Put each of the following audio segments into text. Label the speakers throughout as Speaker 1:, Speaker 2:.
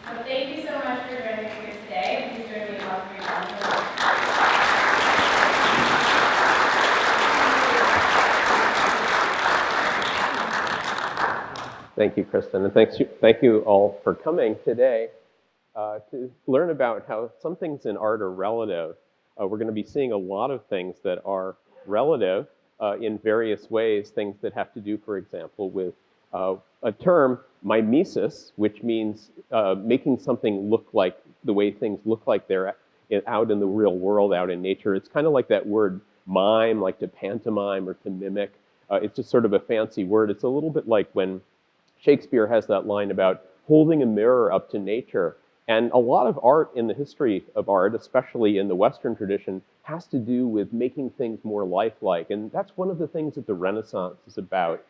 Speaker 1: So thank you so much for joining us here today. Please join me in welcoming Bacchus.
Speaker 2: Thank you, Kristen, and thank you all for coming today to learn about how some things in art are relative. We're going to be seeing a lot of things that are relative in various ways, things that have to do, for example, with a term, mimesis, which means making something look like the way things look like they're out in the real world, out in nature. It's kind of like that word mime, like to pantomime or to mimic. It's just sort of a fancy word. It's a little bit like when Shakespeare has that line about holding a mirror up to nature. And a lot of art in the history of art, especially in the Western tradition, has to do with making things more lifelike. And that's one of the things that the Renaissance is about,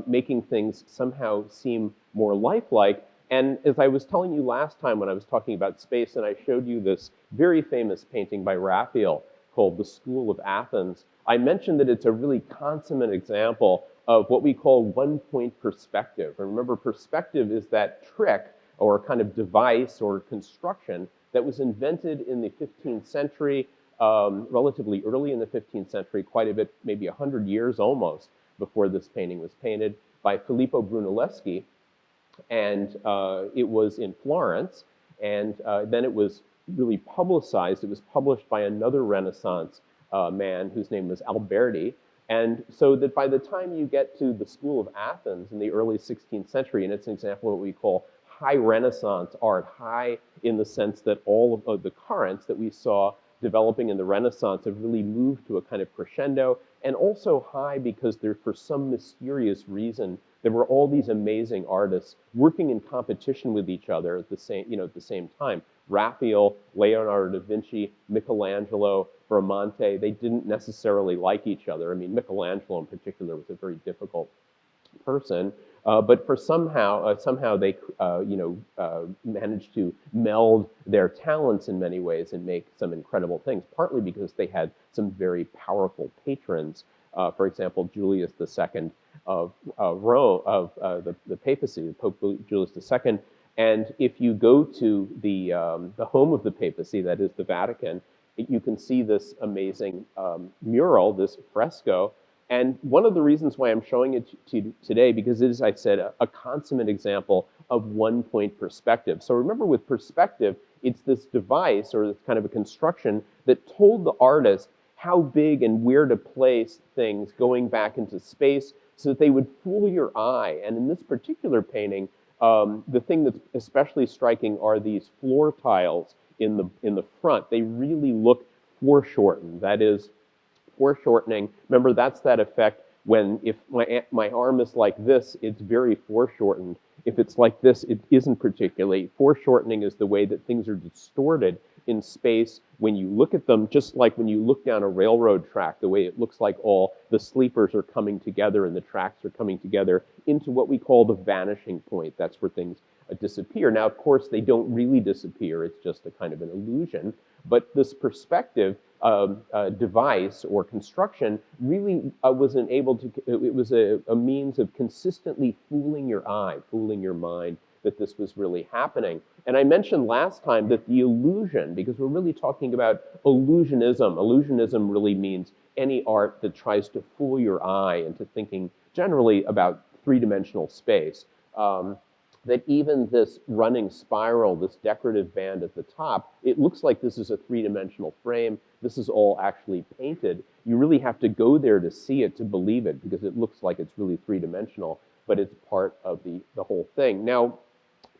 Speaker 2: making things somehow seem more lifelike. And as I was telling you last time when I was talking about space, and I showed you this very famous painting by Raphael called The School of Athens, I mentioned that it's a really consummate example of what we call one-point perspective. And remember, perspective is that trick or kind of device or construction that was invented in the 15th century, relatively early in the 15th century, quite a bit, maybe 100 years almost before this painting was painted, by Filippo Brunelleschi. And it was in Florence, and then it was really publicized. It was published by another Renaissance man whose name was Alberti. And so that by the time you get to the School of Athens in the early 16th century, and it's an example of what we call high Renaissance art, high in the sense that all of the currents that we saw developing in the Renaissance have really moved to a kind of crescendo, and also high because there, for some mysterious reason, there were all these amazing artists working in competition with each other at the same time. Raphael, Leonardo da Vinci, Michelangelo, Bramante, they didn't necessarily like each other. I mean, Michelangelo in particular was a very difficult person, but for somehow they managed to meld their talents in many ways and make some incredible things, partly because they had some very powerful patrons. For example, Julius II of Rome, of the papacy, Pope Julius II. And if you go to the home of the papacy, that is the Vatican, you can see this amazing mural, this fresco. And one of the reasons why I'm showing it to you today, because it is, I said, a consummate example of one-point perspective. So remember, with perspective, it's this device or this kind of a construction that told the artist how big and where to place things going back into space so that they would fool your eye. And in this particular painting, the thing that's especially striking are these floor tiles in the front. They really look foreshortened. That is, foreshortening. Remember, that's that effect when if my arm is like this, it's very foreshortened. If it's like this, it isn't particularly. Foreshortening is the way that things are distorted in space when you look at them, just like when you look down a railroad track, the way it looks like all the sleepers are coming together and the tracks are coming together into what we call the vanishing point. That's where things disappear. Now, of course, they don't really disappear. It's just a kind of an illusion. But this perspective device or construction really wasn't able to, it was a means of consistently fooling your eye, fooling your mind that this was really happening. And I mentioned last time that the illusion, because we're really talking about illusionism. Illusionism really means any art that tries to fool your eye into thinking generally about three-dimensional space. That even this running spiral, this decorative band at the top, it looks like this is a three-dimensional frame. This is all actually painted. You really have to go there to see it, to believe it, because it looks like it's really three-dimensional, but it's part of the whole thing. Now,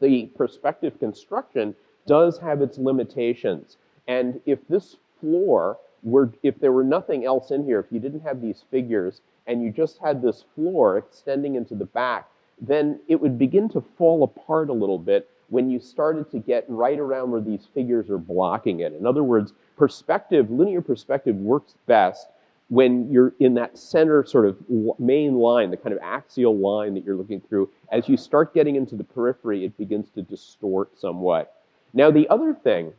Speaker 2: the perspective construction does have its limitations. And if this floor were, if there were nothing else in here, if you didn't have these figures and you just had this floor extending into the back, then it would begin to fall apart a little bit when you started to get right around where these figures are blocking it. In other words, perspective, linear perspective works best when you're in that center sort of main line, the kind of axial line that you're looking through. As you start getting into the periphery, it begins to distort somewhat. Now, the other thing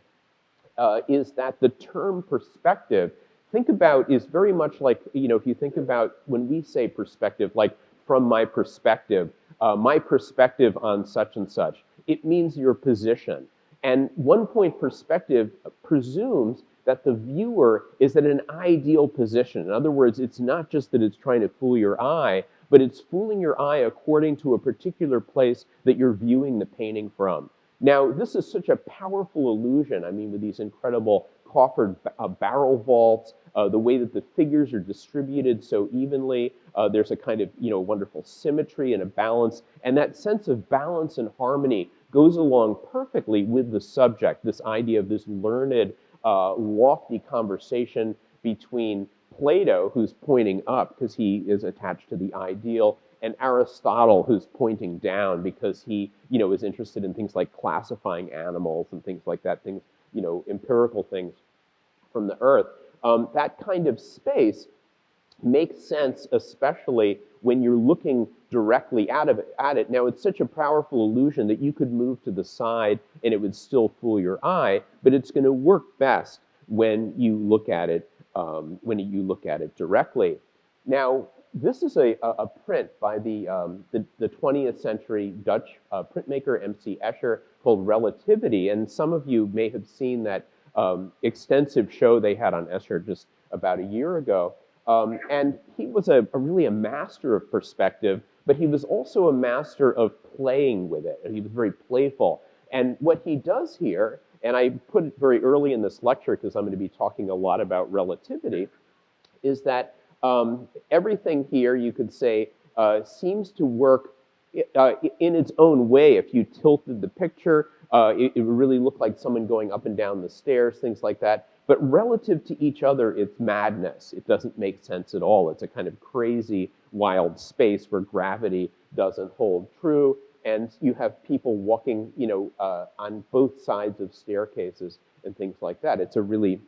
Speaker 2: is that the term perspective, think about, is very much like, if you think about when we say perspective, like from my perspective on such and such. it means your position. And one-point perspective presumes that the viewer is at an ideal position. In other words, it's not just that it's trying to fool your eye, but it's fooling your eye according to a particular place that you're viewing the painting from. Now, this is such a powerful illusion. I mean, with these incredible coffered barrel vaults, the way that the figures are distributed so evenly, there's a kind of, wonderful symmetry and a balance, and that sense of balance and harmony goes along perfectly with the subject, this idea of this learned, lofty conversation between Plato, who's pointing up because he is attached to the ideal, and Aristotle, who's pointing down because he, is interested in things like classifying animals and things like that, things, empirical things from the earth. That kind of space makes sense, especially when you're looking directly at it. Now, it's such a powerful illusion that you could move to the side and it would still fool your eye, but it's going to work best when you look at it directly. Now, this is a print by the 20th century Dutch printmaker M.C. Escher called Relativity, and some of you may have seen that extensive show they had on Escher just about a year ago. And he was really a master of perspective, but he was also a master of playing with it. He was very playful. And what he does here, and I put it very early in this lecture because I'm going to be talking a lot about relativity, is that everything here, you could say, seems to work in its own way. If you tilted the picture, it would really look like someone going up and down the stairs, things like that. But relative to each other, it's madness. It doesn't make sense at all. It's a kind of crazy, wild space where gravity doesn't hold true. And you have people walking, on both sides of staircases and things like that. It's a really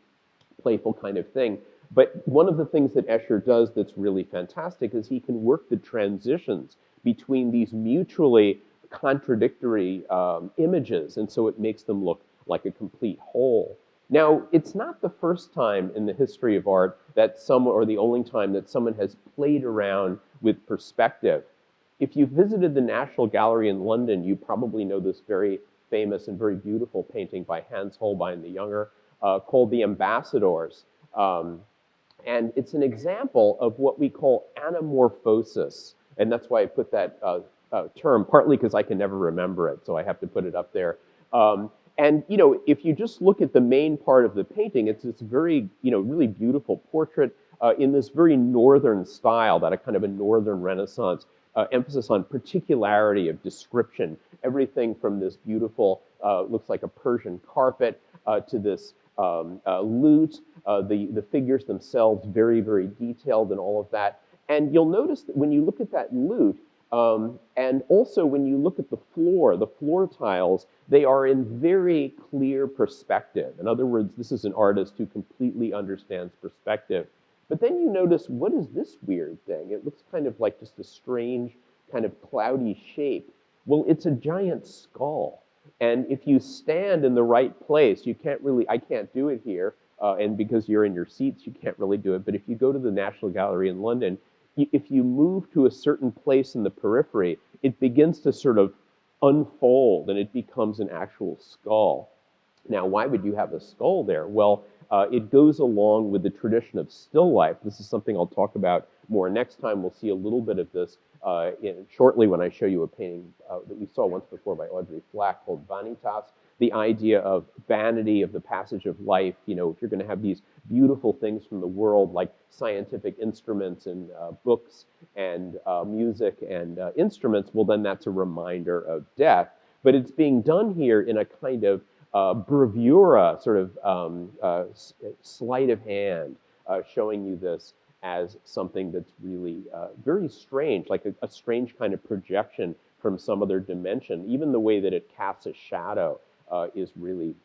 Speaker 2: playful kind of thing. But one of the things that Escher does that's really fantastic is he can work the transitions between these mutually contradictory images, and so it makes them look like a complete whole. Now, it's not the first time in the history of art that someone, or the only time that someone has played around with perspective. If you visited the National Gallery in London, you probably know this very famous and very beautiful painting by Hans Holbein the Younger called The Ambassadors. And it's an example of what we call anamorphosis. And that's why I put that term, partly because I can never remember it, so I have to put it up there. And, if you just look at the main part of the painting, it's this very, really beautiful portrait in this very northern style, that a kind of a northern Renaissance emphasis on particularity of description. Everything from this beautiful, looks like a Persian carpet, to this lute, the figures themselves very, very detailed and all of that. And you'll notice that when you look at that lute, and also when you look at the floor tiles, they are in very clear perspective. In other words, this is an artist who completely understands perspective. But then you notice, what is this weird thing? It looks kind of like just a strange kind of cloudy shape. Well, it's a giant skull. And if you stand in the right place, I can't do it here, and because you're in your seats, you can't really do it. But if you go to the National Gallery in London, if you move to a certain place in the periphery, it begins to sort of unfold and it becomes an actual skull. Now, why would you have a skull there? Well, it goes along with the tradition of still life. This is something I'll talk about more next time. We'll see a little bit of this shortly when I show you a painting that we saw once before by Audrey Flack called Vanitas, the idea of vanity, of the passage of life. If you're going to have these beautiful things from the world like scientific instruments and books and music and instruments, well, then that's a reminder of death. But it's being done here in a kind of bravura, sort of sleight of hand, showing you this as something that's really very strange, like a strange kind of projection from some other dimension. Even the way that it casts a shadow it's really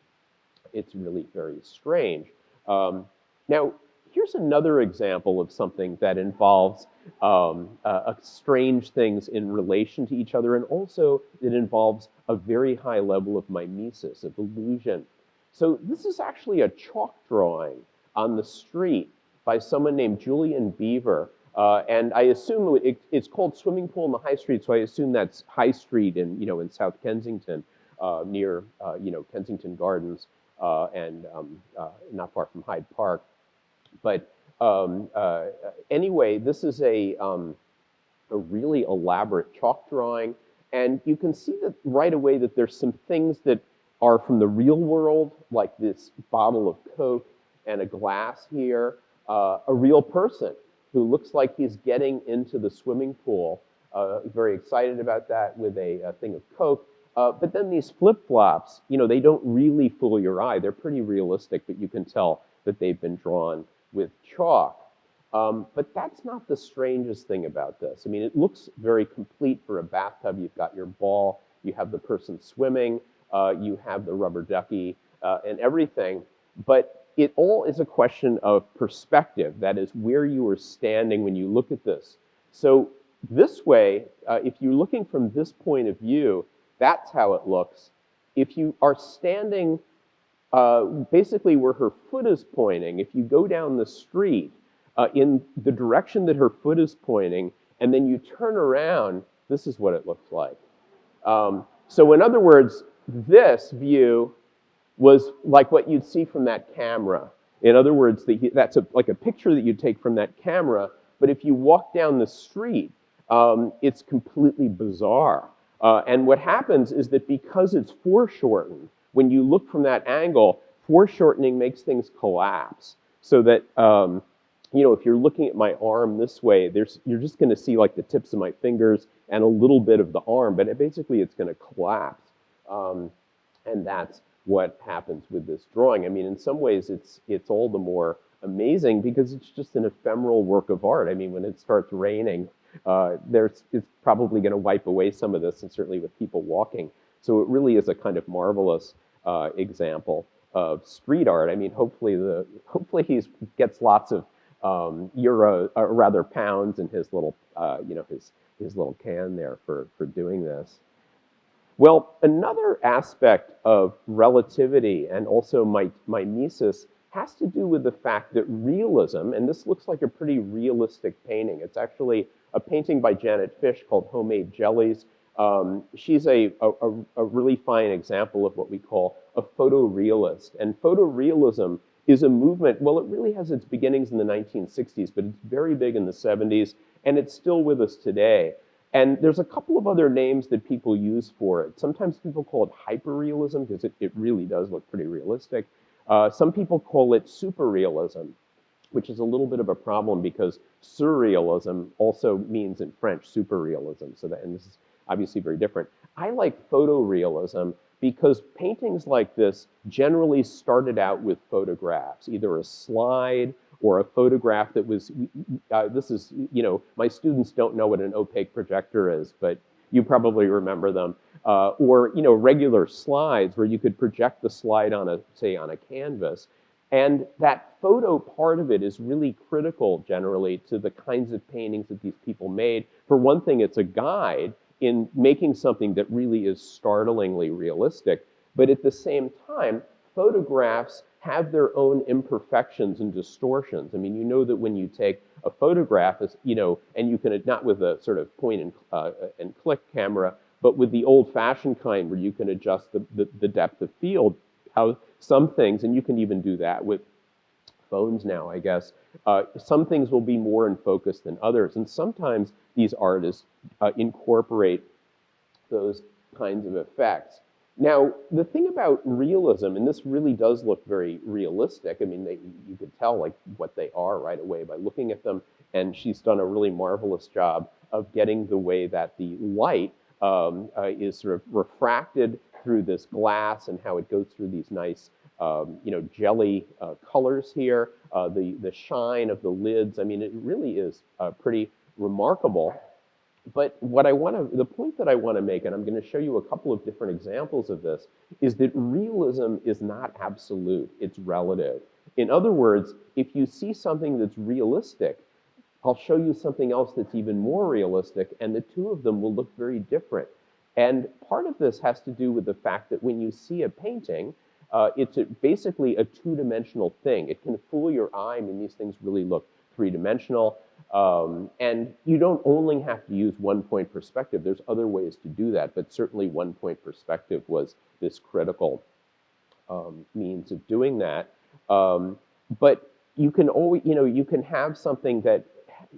Speaker 2: very strange. Now, here's another example of something that involves strange things in relation to each other, and also it involves a very high level of mimesis, of illusion. So this is actually a chalk drawing on the street by someone named Julian Beaver. And I assume it's called Swimming Pool in the High Street, so I assume that's High Street in South Kensington. near, Kensington Gardens and not far from Hyde Park. But anyway, this is a really elaborate chalk drawing. And you can see that right away that there's some things that are from the real world, like this bottle of Coke and a glass here, a real person who looks like he's getting into the swimming pool, very excited about that with a thing of Coke. But then these flip-flops, they don't really fool your eye. They're pretty realistic, but you can tell that they've been drawn with chalk. But that's not the strangest thing about this. I mean, it looks very complete for a bathtub. You've got your ball, you have the person swimming, you have the rubber ducky, and everything. But it all is a question of perspective. That is where you are standing when you look at this. So this way, if you're looking from this point of view, that's how it looks. If you are standing basically where her foot is pointing, if you go down the street in the direction that her foot is pointing, and then you turn around, this is what it looks like. So in other words, this view was like what you'd see from that camera. In other words, that's like a picture that you take from that camera, but if you walk down the street, it's completely bizarre. And what happens is that because it's foreshortened, when you look from that angle, foreshortening makes things collapse. So that, if you're looking at my arm this way, you're just going to see like the tips of my fingers and a little bit of the arm, but basically it's going to collapse. And that's what happens with this drawing. I mean, in some ways, it's all the more amazing because it's just an ephemeral work of art. I mean, when it starts raining, it's probably going to wipe away some of this, and certainly with people walking. So it really is a kind of marvelous example of street art. I mean, hopefully he gets lots of euro, or rather pounds, in his little, his little can there for doing this. Well, another aspect of relativity and also mimesis has to do with the fact that realism, and this looks like a pretty realistic painting. It's actually a painting by Janet Fish called Homemade Jellies. She's a really fine example of what we call a photorealist. And photorealism is a movement, well, it really has its beginnings in the 1960s, but it's very big in the 70s, and it's still with us today. And there's a couple of other names that people use for it. Sometimes people call it hyperrealism because it really does look pretty realistic. Some people call it superrealism, which is a little bit of a problem because surrealism also means in French superrealism. And this is obviously very different. I like photorealism because paintings like this generally started out with photographs, either a slide or a photograph that was, my students don't know what an opaque projector is, but you probably remember them. Or regular slides where you could project the slide on a canvas. And that photo part of it is really critical generally to the kinds of paintings that these people made. For one thing, it's a guide in making something that really is startlingly realistic. But at the same time, photographs have their own imperfections and distortions. I mean, you know that when you take a photograph, and you can, not with a sort of point and click camera, but with the old-fashioned kind where you can adjust the depth of field, how some things, and you can even do that with phones now, I guess, some things will be more in focus than others. And sometimes these artists incorporate those kinds of effects. Now, the thing about realism, and this really does look very realistic. I mean, you could tell like what they are right away by looking at them. And she's done a really marvelous job of getting the way that the light is sort of refracted through this glass and how it goes through these nice, jelly colors here, the shine of the lids. I mean, it really is pretty remarkable. But the point that I want to make, and I'm going to show you a couple of different examples of this, is that realism is not absolute, it's relative. In other words, if you see something that's realistic, I'll show you something else that's even more realistic, and the two of them will look very different. And part of this has to do with the fact that when you see a painting, it's basically a two-dimensional thing. It can fool your eye. I mean, these things really look three-dimensional. And you don't only have to use one-point perspective. There's other ways to do that, but certainly one-point perspective was this critical means of doing that. But you can always, you can have something that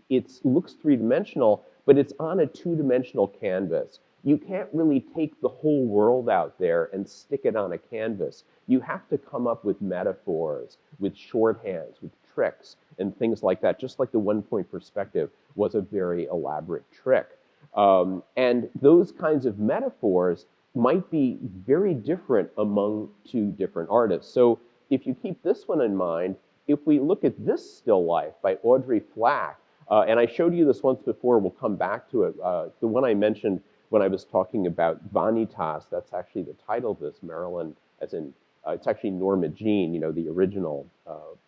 Speaker 2: it looks three-dimensional, but it's on a two-dimensional canvas. You can't really take the whole world out there and stick it on a canvas. You have to come up with metaphors, with shorthands, with tricks, and things like that, just like the one-point perspective was a very elaborate trick. And those kinds of metaphors might be very different among two different artists. So if you keep this one in mind, if we look at this still life by Audrey Flack, and I showed you this once before, we'll come back to it. The one I mentioned when I was talking about vanitas, that's actually the title of this, Marilyn, as in, it's actually Norma Jean, the original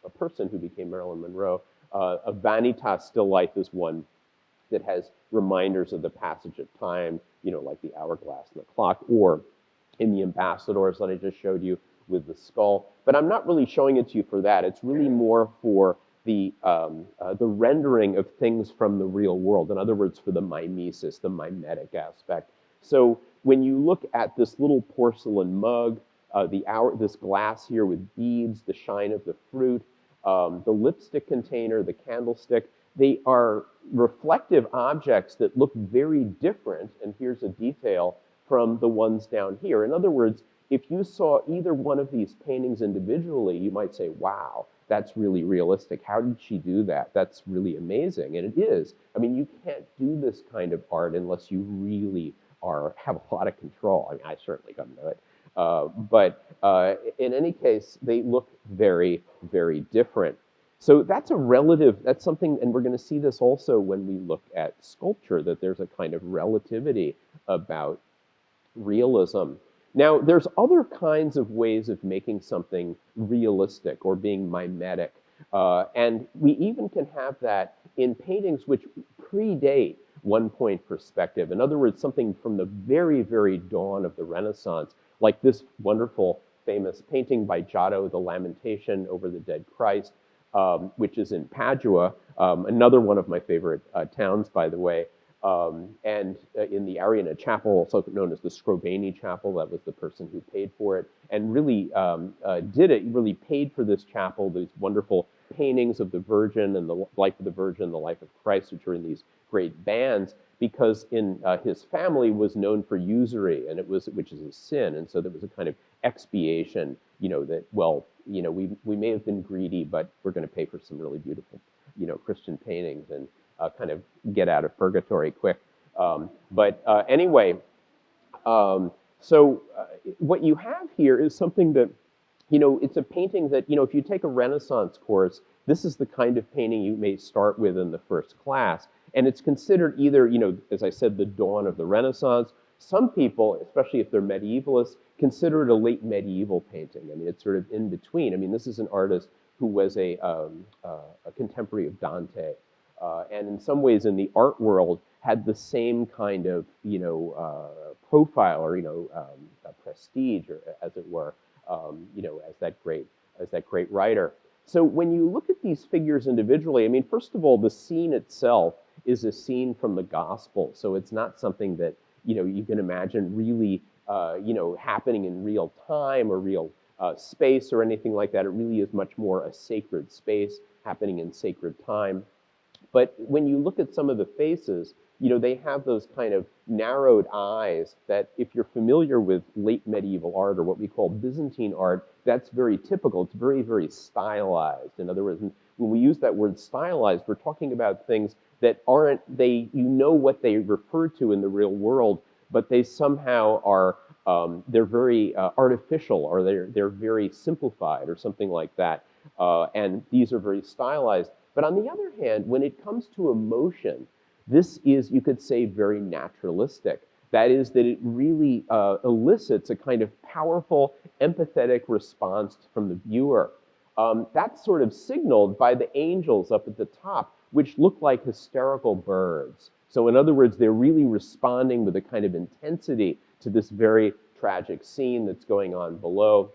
Speaker 2: a person who became Marilyn Monroe. A vanitas still life is one that has reminders of the passage of time, like the hourglass and the clock, or in the ambassadors that I just showed you with the skull. But I'm not really showing it to you for that. It's really more for the rendering of things from the real world. In other words, for the mimesis, the mimetic aspect. So when you look at this little porcelain mug, this glass here with beads, the shine of the fruit, the lipstick container, the candlestick, they are reflective objects that look very different, and here's a detail, from the ones down here. In other words, if you saw either one of these paintings individually, you might say, wow, that's really realistic. How did she do that? That's really amazing. And it is. I mean, you can't do this kind of art unless you really have a lot of control. I mean, I certainly couldn't do it. But in any case, they look very, very different. So that's that's something, and we're going to see this also when we look at sculpture, that there's a kind of relativity about realism. Now, there's other kinds of ways of making something realistic or being mimetic. And we even can have that in paintings which predate one-point perspective. In other words, something from the very, very dawn of the Renaissance, like this wonderful, famous painting by Giotto, The Lamentation over the Dead Christ, which is in Padua, another one of my favorite towns, by the way. And in the Ariana Chapel, also known as the Scrovani Chapel, that was the person who paid for it, and really really paid for this chapel, these wonderful paintings of the Virgin and the life of the Virgin, the life of Christ, which are in these great bands, because his family was known for usury, and which is a sin, and so there was a kind of expiation, that, well, we may have been greedy, but we're going to pay for some really beautiful, Christian paintings and kind of get out of purgatory quick. Anyway, so what you have here is something that, it's a painting that, if you take a Renaissance course, this is the kind of painting you may start with in the first class. And it's considered either, as I said, the dawn of the Renaissance. Some people, especially if they're medievalists, consider it a late medieval painting. I mean, it's sort of in between. I mean, this is an artist who was a contemporary of Dante. And in some ways in the art world had the same kind of, profile or, prestige, or as it were, as that great writer. So when you look at these figures individually, I mean, first of all, the scene itself is a scene from the gospel. So it's not something that, you can imagine really, happening in real time or real space or anything like that. It really is much more a sacred space happening in sacred time. But when you look at some of the faces, they have those kind of narrowed eyes that, if you're familiar with late medieval art, or what we call Byzantine art, that's very typical. It's very, very stylized. In other words, when we use that word stylized, we're talking about things that aren't, what they refer to in the real world, but they somehow are, they're very artificial, or they're very simplified, or something like that. And these are very stylized. But on the other hand, when it comes to emotion, this is, you could say, very naturalistic. That is, that it really elicits a kind of powerful, empathetic response from the viewer. That's sort of signaled by the angels up at the top, which look like hysterical birds. So in other words, they're really responding with a kind of intensity to this very tragic scene that's going on below.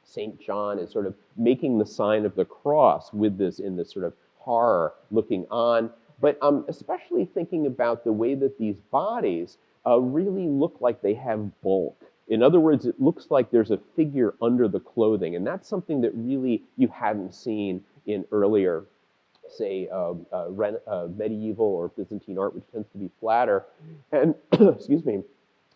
Speaker 2: St. John is sort of making the sign of the cross with this, in this sort of horror, looking on. But I'm especially thinking about the way that these bodies really look like they have bulk. In other words, it looks like there's a figure under the clothing, and that's something that really you hadn't seen in earlier, say, medieval or Byzantine art, which tends to be flatter. And, excuse me,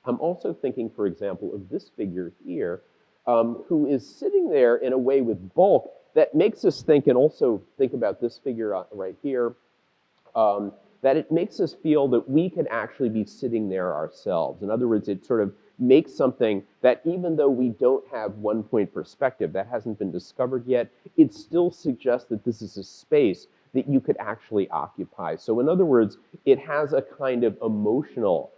Speaker 2: I'm also thinking, for example, of this figure here, who is sitting there in a way with bulk that makes us think, and also think about this figure right here, that it makes us feel that we could actually be sitting there ourselves. In other words, it sort of makes something that even though we don't have one-point perspective, that hasn't been discovered yet, it still suggests that this is a space that you could actually occupy. So in other words, it has a kind of emotional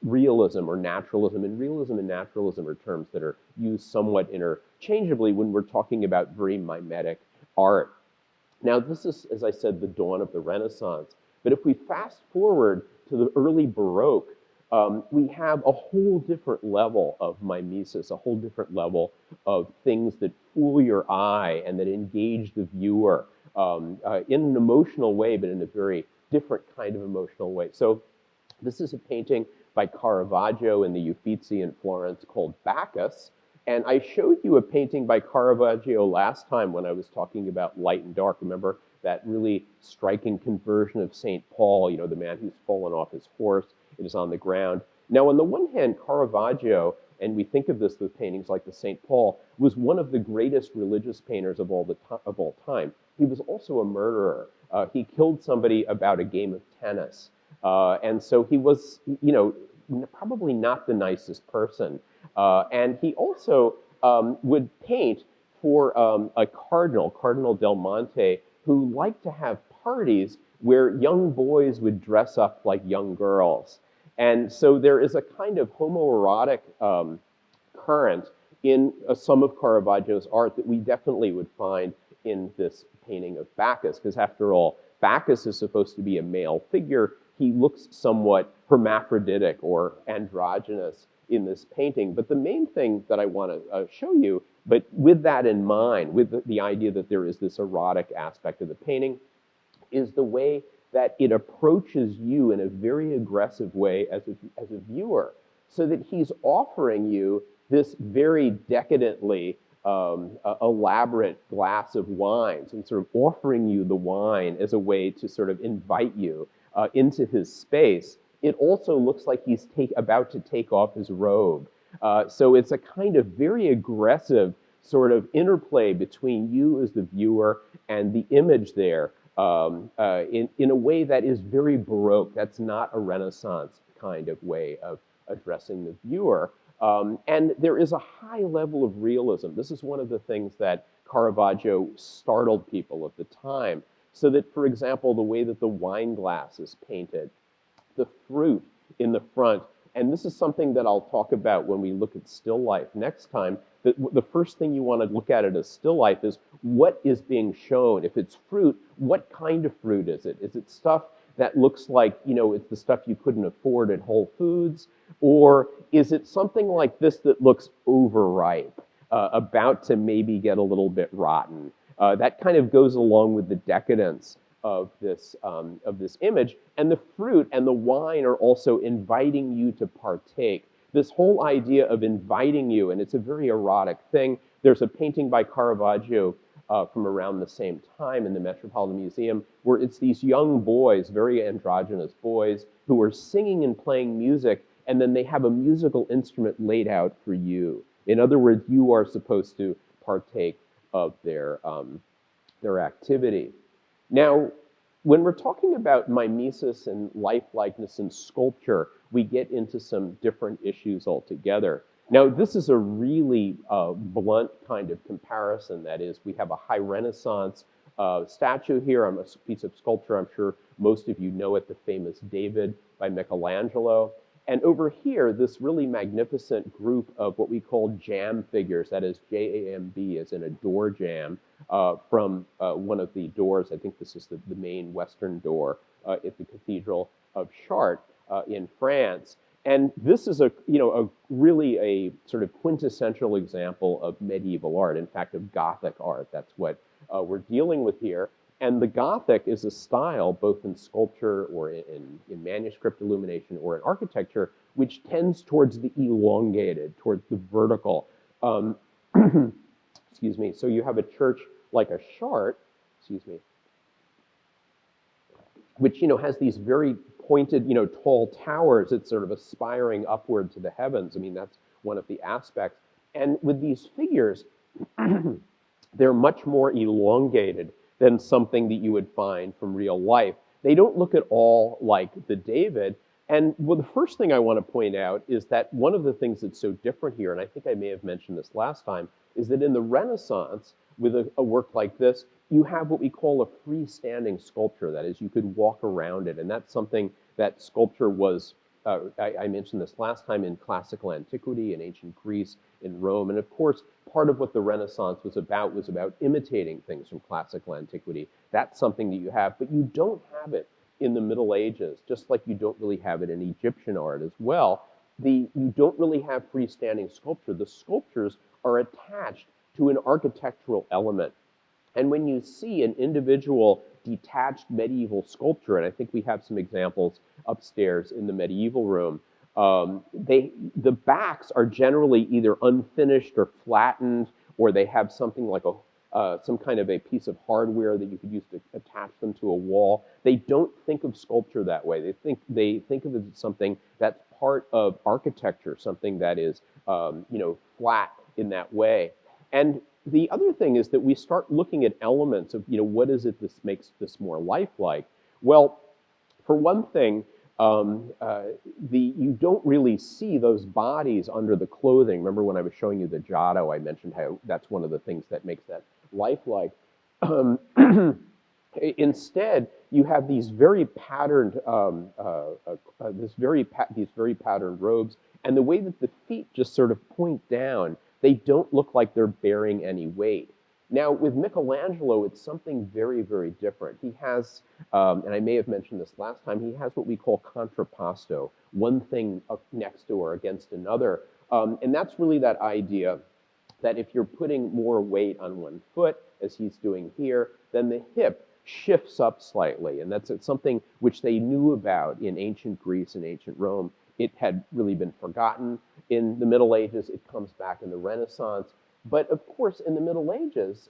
Speaker 2: realism or naturalism. And realism and naturalism are terms that are used somewhat interchangeably when we're talking about very mimetic art. Now, this is, as I said, the dawn of the Renaissance. But if we fast forward to the early Baroque, we have a whole different level of mimesis, a whole different level of things that fool your eye and that engage the viewer in an emotional way, but in a very different kind of emotional way. So this is a painting by Caravaggio in the Uffizi in Florence called Bacchus. And I showed you a painting by Caravaggio last time when I was talking about light and dark. Remember that really striking conversion of St. Paul, you know, the man who's fallen off his horse and is on the ground. Now, on the one hand, Caravaggio, and we think of this with paintings like the St. Paul, was one of the greatest religious painters of all time. He was also a murderer. He killed somebody about a game of tennis. And so he was, you know, probably not the nicest person. And he also would paint for a cardinal, Cardinal Del Monte, who liked to have parties where young boys would dress up like young girls. And so there is a kind of homoerotic current in some of Caravaggio's art that we definitely would find in this painting of Bacchus, because after all, Bacchus is supposed to be a male figure. He looks somewhat hermaphroditic or androgynous in this painting. But the main thing that I want to show you, but with that in mind, with the idea that there is this erotic aspect of the painting, is the way that it approaches you in a very aggressive way as a viewer, so that he's offering you this very decadently elaborate glass of wines and sort of offering you the wine as a way to sort of invite you into his space. It also looks like he's about to take off his robe. So it's a kind of very aggressive sort of interplay between you as the viewer and the image there in a way that is very Baroque. That's not a Renaissance kind of way of addressing the viewer. And there is a high level of realism. This is one of the things that Caravaggio startled people of the time. So that, for example, the way that the wine glass is painted, the fruit in the front, and this is something that I'll talk about when we look at still life next time, that the first thing you want to look at it as still life is what is being shown. If it's fruit, what kind of fruit is it? Is it stuff that looks like, you know, it's the stuff you couldn't afford at Whole Foods? Or is it something like this that looks overripe, about to maybe get a little bit rotten? That kind of goes along with the decadence of this image. And the fruit and the wine are also inviting you to partake. This whole idea of inviting you, and it's a very erotic thing. There's a painting by Caravaggio from around the same time in the Metropolitan Museum, where it's these young boys, very androgynous boys, who are singing and playing music, and then they have a musical instrument laid out for you. In other words, you are supposed to partake of their activity. Now, when we're talking about mimesis and lifelikeness and sculpture, we get into some different issues altogether. Now, this is a really blunt kind of comparison. That is, we have a high Renaissance statue here, a piece of sculpture. I'm sure most of you know it, the famous David by Michelangelo. And over here, this really magnificent group of what we call jam figures, that is J-A-M-B, as in a door jam, from one of the doors. I think this is the main western door at the Cathedral of Chartres in France. And this is really a sort of quintessential example of medieval art, in fact, of Gothic art. That's what we're dealing with here. And the Gothic is a style, both in sculpture or in manuscript illumination or in architecture, which tends towards the elongated, towards the vertical. Um, excuse me. So you have a church like a Chartres, excuse me, which has these very pointed, tall towers. It's sort of aspiring upward to the heavens. I mean, that's one of the aspects. And with these figures, they're much more elongated than something that you would find from real life. They don't look at all like the David. And well, the first thing I want to point out is that one of the things that's so different here, and I think I may have mentioned this last time, is that in the Renaissance, with a work like this, you have what we call a freestanding sculpture. That is, you could walk around it. And that's something that sculpture was, I mentioned this last time, in classical antiquity, in ancient Greece, in Rome. And of course, part of what the Renaissance was about imitating things from classical antiquity. That's something that you have, but you don't have it in the Middle Ages, just like you don't really have it in Egyptian art as well. You don't really have freestanding sculpture. The sculptures are attached to an architectural element. And when you see an individual detached medieval sculpture, and I think we have some examples upstairs in the medieval room, the backs are generally either unfinished or flattened, or they have something like some kind of a piece of hardware that you could use to attach them to a wall. They don't think of sculpture that way. They think of it as something that's part of architecture, something that is flat in that way. And the other thing is that we start looking at elements of, what is it that makes this more lifelike? Well, for one thing, you don't really see those bodies under the clothing. Remember when I was showing you the Giotto, I mentioned how that's one of the things that makes that lifelike. Instead, you have these very patterned, these very patterned robes, and the way that the feet just sort of point down, they don't look like they're bearing any weight. Now, with Michelangelo, it's something very, very different. He has, and I may have mentioned this last time, he has what we call contrapposto, one thing up next to or against another. And that's really that idea that if you're putting more weight on one foot, as he's doing here, then the hip shifts up slightly. And that's something which they knew about in ancient Greece and ancient Rome. It had really been forgotten in the Middle Ages. It comes back in the Renaissance. But of course, in the Middle Ages,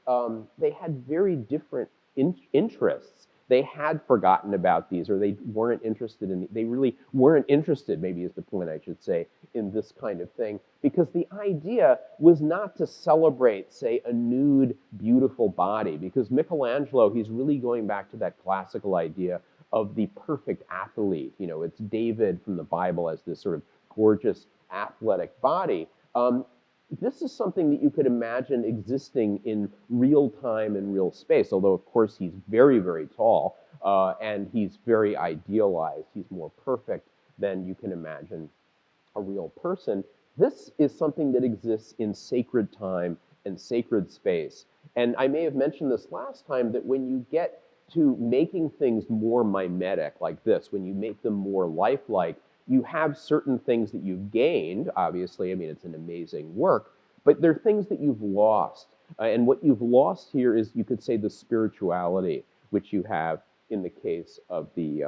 Speaker 2: they had very different interests. They had forgotten about these, or they weren't interested in, they really weren't interested, maybe is the point I should say, in this kind of thing, because the idea was not to celebrate, say, a nude, beautiful body, because Michelangelo, he's really going back to that classical idea of the perfect athlete. It's David from the Bible as this sort of gorgeous, athletic body. This is something that you could imagine existing in real time and real space, although, of course, he's very, very tall, and he's very idealized. He's more perfect than you can imagine a real person. This is something that exists in sacred time and sacred space. And I may have mentioned this last time, that when you get to making things more mimetic like this, when you make them more lifelike, you have certain things that you've gained, obviously. I mean, it's an amazing work, but there are things that you've lost. And what you've lost here is, you could say, the spirituality, which you have in the case of the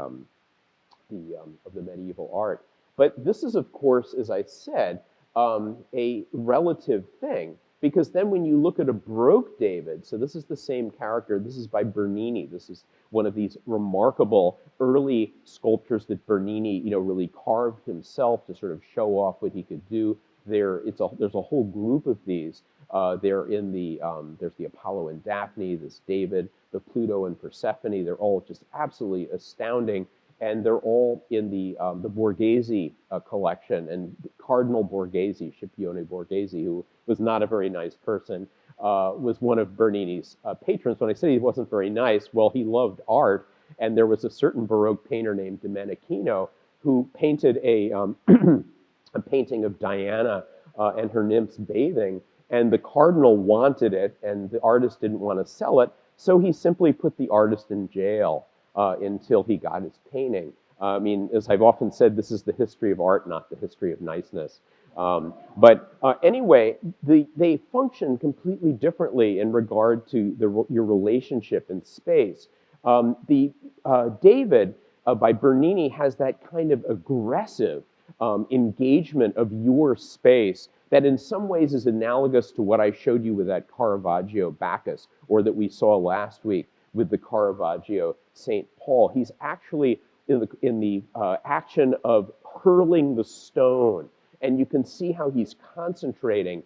Speaker 2: medieval art. But this is, of course, as I said, a relative thing. Because then when you look at a Baroque David, so this is the same character, this is by Bernini. This is one of these remarkable early sculptures that Bernini, really carved himself to sort of show off what he could do. There's a whole group of these. There's the Apollo and Daphne, this David, the Pluto and Persephone. They're all just absolutely astounding. And they're all in the Borghese collection. And Cardinal Borghese, Scipione Borghese, who was not a very nice person, was one of Bernini's patrons. When I say he wasn't very nice, well, he loved art. And there was a certain Baroque painter named Domenichino who painted a painting of Diana and her nymphs bathing. And the cardinal wanted it, and the artist didn't want to sell it. So he simply put the artist in jail until he got his painting. I mean, as I've often said, this is the history of art, not the history of niceness. Anyway, they function completely differently in regard to your relationship in space. David by Bernini has that kind of aggressive engagement of your space that in some ways is analogous to what I showed you with that Caravaggio Bacchus, or that we saw last week with the Caravaggio St. Paul. He's actually in the action of hurling the stone, and you can see how he's concentrating.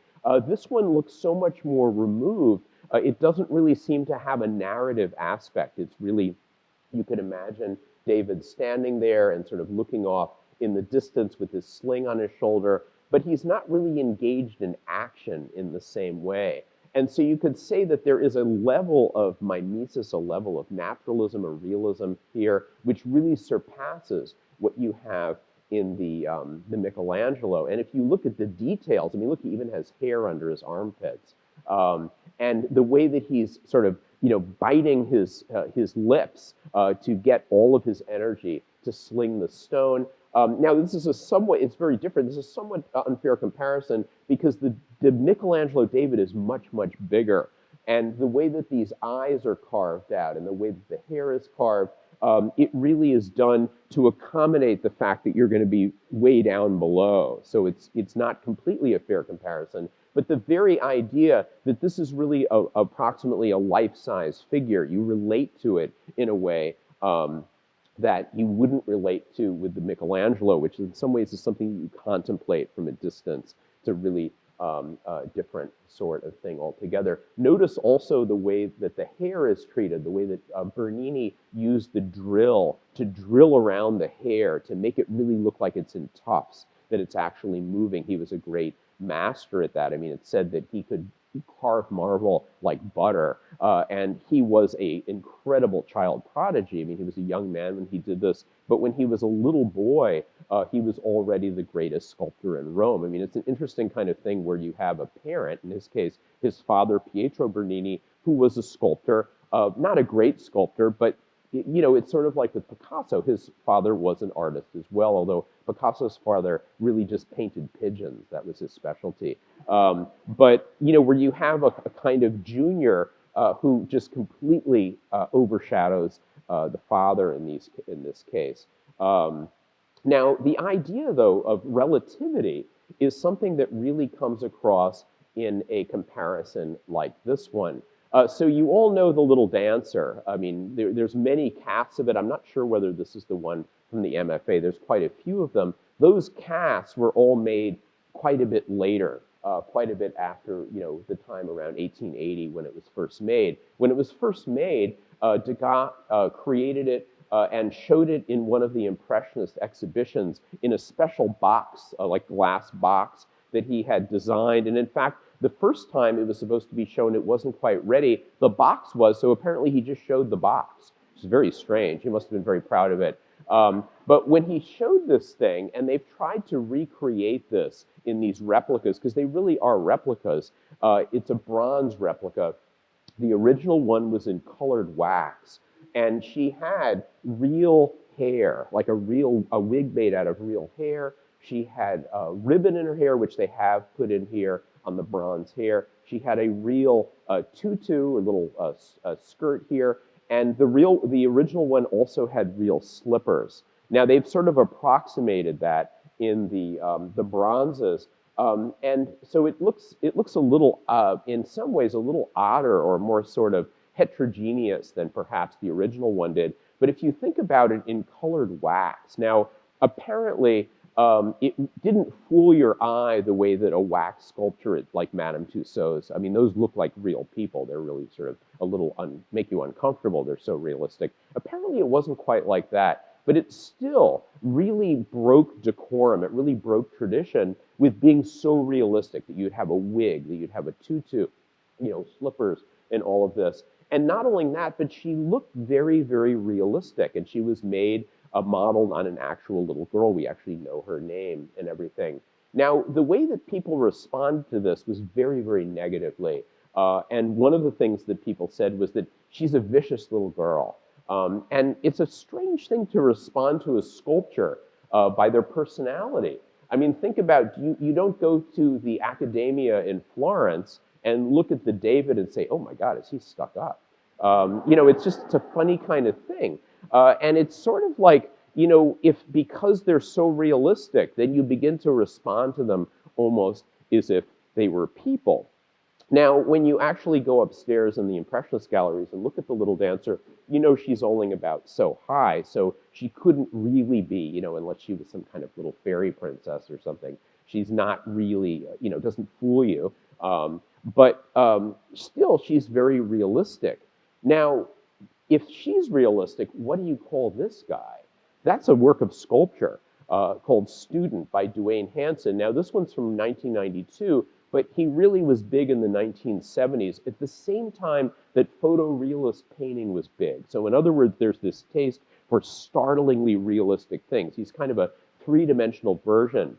Speaker 2: This one looks so much more removed. It doesn't really seem to have a narrative aspect. It's really, you could imagine David standing there and sort of looking off in the distance with his sling on his shoulder, but he's not really engaged in action in the same way. And so you could say that there is a level of mimesis, a level of naturalism or realism here, which really surpasses what you have in the Michelangelo. And if you look at the details, I mean, look, he even has hair under his armpits. And the way that he's sort of, biting his lips to get all of his energy to sling the stone. Now, this is it's very different. This is a somewhat unfair comparison because the Michelangelo David is much, much bigger. And the way that these eyes are carved out and the way that the hair is carved, it really is done to accommodate the fact that you're going to be way down below. So it's not completely a fair comparison. But the very idea that this is really approximately a life-size figure, you relate to it in a way that you wouldn't relate to with the Michelangelo, which in some ways is something you contemplate from a distance. It's a really different sort of thing altogether. Notice also the way that the hair is treated, the way that Bernini used the drill to drill around the hair to make it really look like it's in tufts, that it's actually moving. He was a great master at that. I mean, it's said that he could carve marble like butter, and he was an incredible child prodigy. I mean, he was a young man when he did this, but when he was a little boy, he was already the greatest sculptor in Rome. I mean, it's an interesting kind of thing where you have a parent, in his case, his father, Pietro Bernini, who was a sculptor, not a great sculptor, but it's sort of like with Picasso. His father was an artist as well, although Picasso's father really just painted pigeons. That was his specialty. But where you have a kind of junior who just completely overshadows the father in this case. Now, the idea, though, of relativity is something that really comes across in a comparison like this one. So you all know The Little Dancer. I mean, there's many casts of it. I'm not sure whether this is the one from the MFA. There's quite a few of them. Those casts were all made quite a bit later, quite a bit after, the time around 1880 when it was first made. When it was first made, Degas created it and showed it in one of the Impressionist exhibitions in a special box, like glass box, that he had designed. And in fact, the first time it was supposed to be shown, it wasn't quite ready. The box was, so apparently he just showed the box, which is very strange. He must have been very proud of it. But when he showed this thing, and they've tried to recreate this in these replicas, because they really are replicas, it's a bronze replica. The original one was in colored wax, and she had real hair, like a wig made out of real hair. She had a ribbon in her hair, which they have put in here on the bronze hair. She had a real tutu, a little skirt here, and the original one also had real slippers. Now they've sort of approximated that in the bronzes, and so it looks a little, in some ways, a little odder or more sort of heterogeneous than perhaps the original one did. But if you think about it in colored wax, now apparently it didn't fool your eye the way that a wax sculpture like Madame Tussauds. I mean, those look like real people. They're really sort of a little make you uncomfortable. They're so realistic. Apparently it wasn't quite like that. But it still really broke decorum. It really broke tradition with being so realistic that you'd have a wig, that you'd have a tutu, slippers, and all of this. And not only that, but she looked very, very realistic. And she was modeled on an actual little girl. We actually know her name and everything. Now, the way that people responded to this was very, very negatively. And one of the things that people said was that she's a vicious little girl. And it's a strange thing to respond to a sculpture by their personality. I mean, think about, you don't go to the Accademia in Florence and look at the David and say, oh my God, is he stuck up? You know, it's a funny kind of thing. And it's sort of like, you know, if because they're so realistic, then you begin to respond to them almost as if they were people. Now, when you actually go upstairs in the Impressionist galleries and look at the little dancer, you know she's only about so high, so she couldn't really be, you know, unless she was some kind of little fairy princess or something. She's not really, you know, doesn't fool you. But still, she's very realistic. Now, if she's realistic, what do you call this guy? That's a work of sculpture called Student by Duane Hanson. Now, this one's from 1992, but he really was big in the 1970s at the same time that photorealist painting was big. So in other words, there's this taste for startlingly realistic things. He's kind of a three-dimensional version.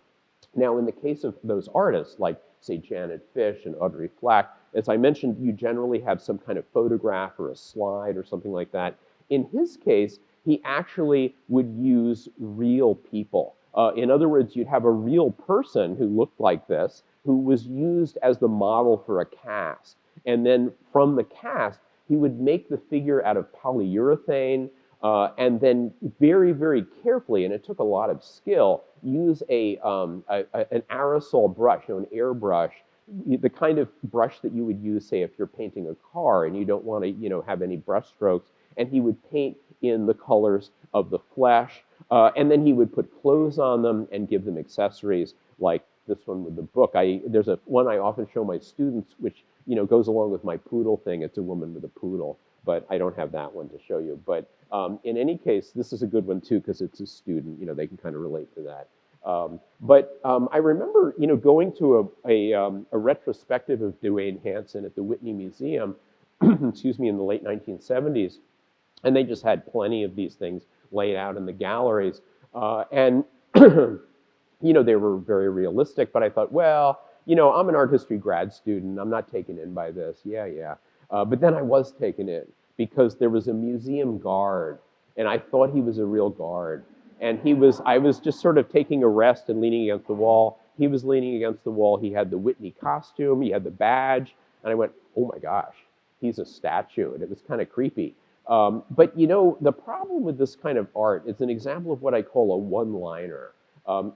Speaker 2: Now, in the case of those artists, like, say, Janet Fish and Audrey Flack, as I mentioned, you generally have some kind of photograph or a slide or something like that. In his case, he actually would use real people. In other words, you'd have a real person who looked like this, who was used as the model for a cast. And then from the cast, he would make the figure out of polyurethane, and then very, very carefully, and it took a lot of skill, use an aerosol brush, you know, an airbrush, the kind of brush that you would use, say, if you're painting a car and you don't want to, you know, have any brush strokes. And he would paint in the colors of the flesh, and then he would put clothes on them and give them accessories, like this one with the book. There's one I often show my students, which, you know, goes along with my poodle thing. It's a woman with a poodle, but I don't have that one to show you. But in any case, this is a good one too, because it's a student. You know, they can kind of relate to that. But I remember, you know, going to a retrospective of Duane Hanson at the Whitney Museum, excuse me, in the late 1970s. And they just had plenty of these things laid out in the galleries. And, you know, they were very realistic, but I thought, well, you know, I'm an art history grad student. I'm not taken in by this. Yeah. But then I was taken in because there was a museum guard, and I thought he was a real guard. And I was just sort of taking a rest and leaning against the wall. He was leaning against the wall. He had the Whitney costume. He had the badge. And I went, oh my gosh, he's a statue. And it was kind of creepy. But, you know, the problem with this kind of art is an example of what I call a one-liner.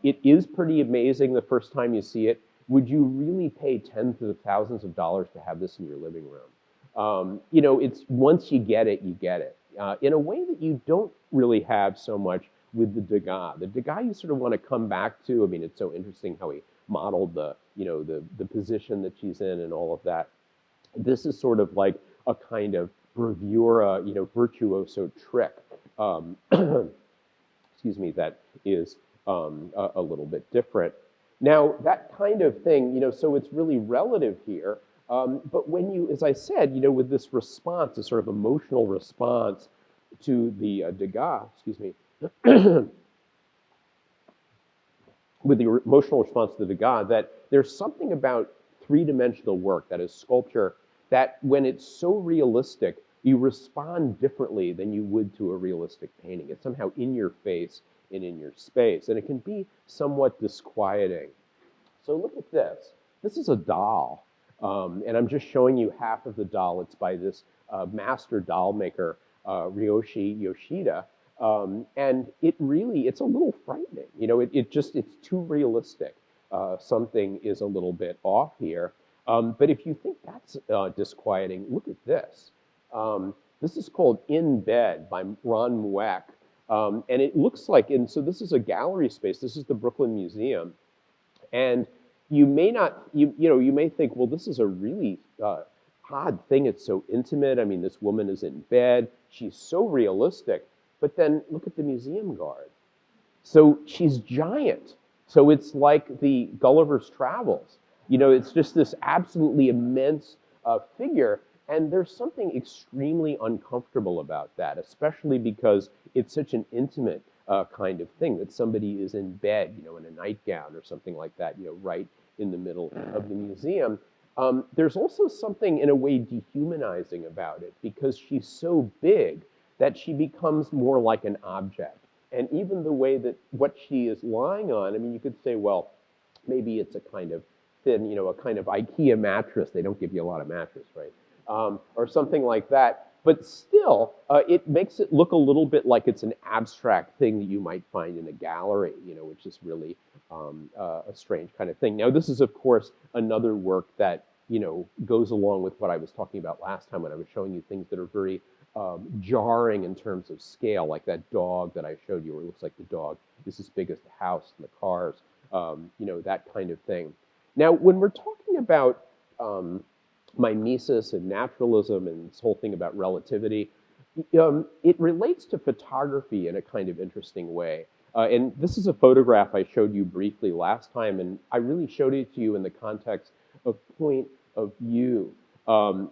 Speaker 2: It is pretty amazing the first time you see it. Would you really pay tens of thousands of dollars to have this in your living room? You know, it's once you get it, you get it. In a way that you don't really have so much with the Degas. The Degas you sort of want to come back to. I mean, it's so interesting how he modeled the, you know, the position that she's in and all of that. This is sort of like a kind of bravura, you know, virtuoso trick, excuse me, that is a little bit different. Now, that kind of thing, you know, so it's really relative here. But when you, as I said, you know, with this response, this sort of emotional response to the Degas, excuse me, with the emotional response to the Degas, that there's something about three-dimensional work, that is sculpture, that when it's so realistic, you respond differently than you would to a realistic painting. It's somehow in your face and in your space, and it can be somewhat disquieting. So look at this. This is a doll, and I'm just showing you half of the doll. It's by this master doll maker, Ryoshi Yoshida, and it's a little frightening. You know, it's too realistic. Something is a little bit off here. But if you think that's disquieting, look at this. This is called In Bed by Ron Mueck. And it looks like, and so this is a gallery space. This is the Brooklyn Museum. And you may not, you may think, well, this is a really odd thing. It's so intimate. I mean, this woman is in bed. She's so realistic. But then look at the museum guard. So she's giant. So it's like the Gulliver's Travels. You know, it's just this absolutely immense figure. And there's something extremely uncomfortable about that, especially because it's such an intimate kind of thing, that somebody is in bed, you know, in a nightgown or something like that, you know, right in the middle of the museum. There's also something in a way dehumanizing about it, because she's so big that she becomes more like an object. And even the way that what she is lying on, I mean, you could say, well, maybe it's a kind of thin, a kind of IKEA mattress. They don't give you a lot of mattress, right? Or something like that. But still, it makes it look a little bit like it's an abstract thing that you might find in a gallery, which is really a strange kind of thing. Now, this is, of course, another work that, goes along with what I was talking about last time when I was showing you things that are very jarring in terms of scale, like that dog that I showed you, where it looks like the dog is as big as the house and the cars, that kind of thing. Now, when we're talking about mimesis and naturalism and this whole thing about relativity, it relates to photography in a kind of interesting way. And this is a photograph I showed you briefly last time, and I really showed it to you in the context of point of view.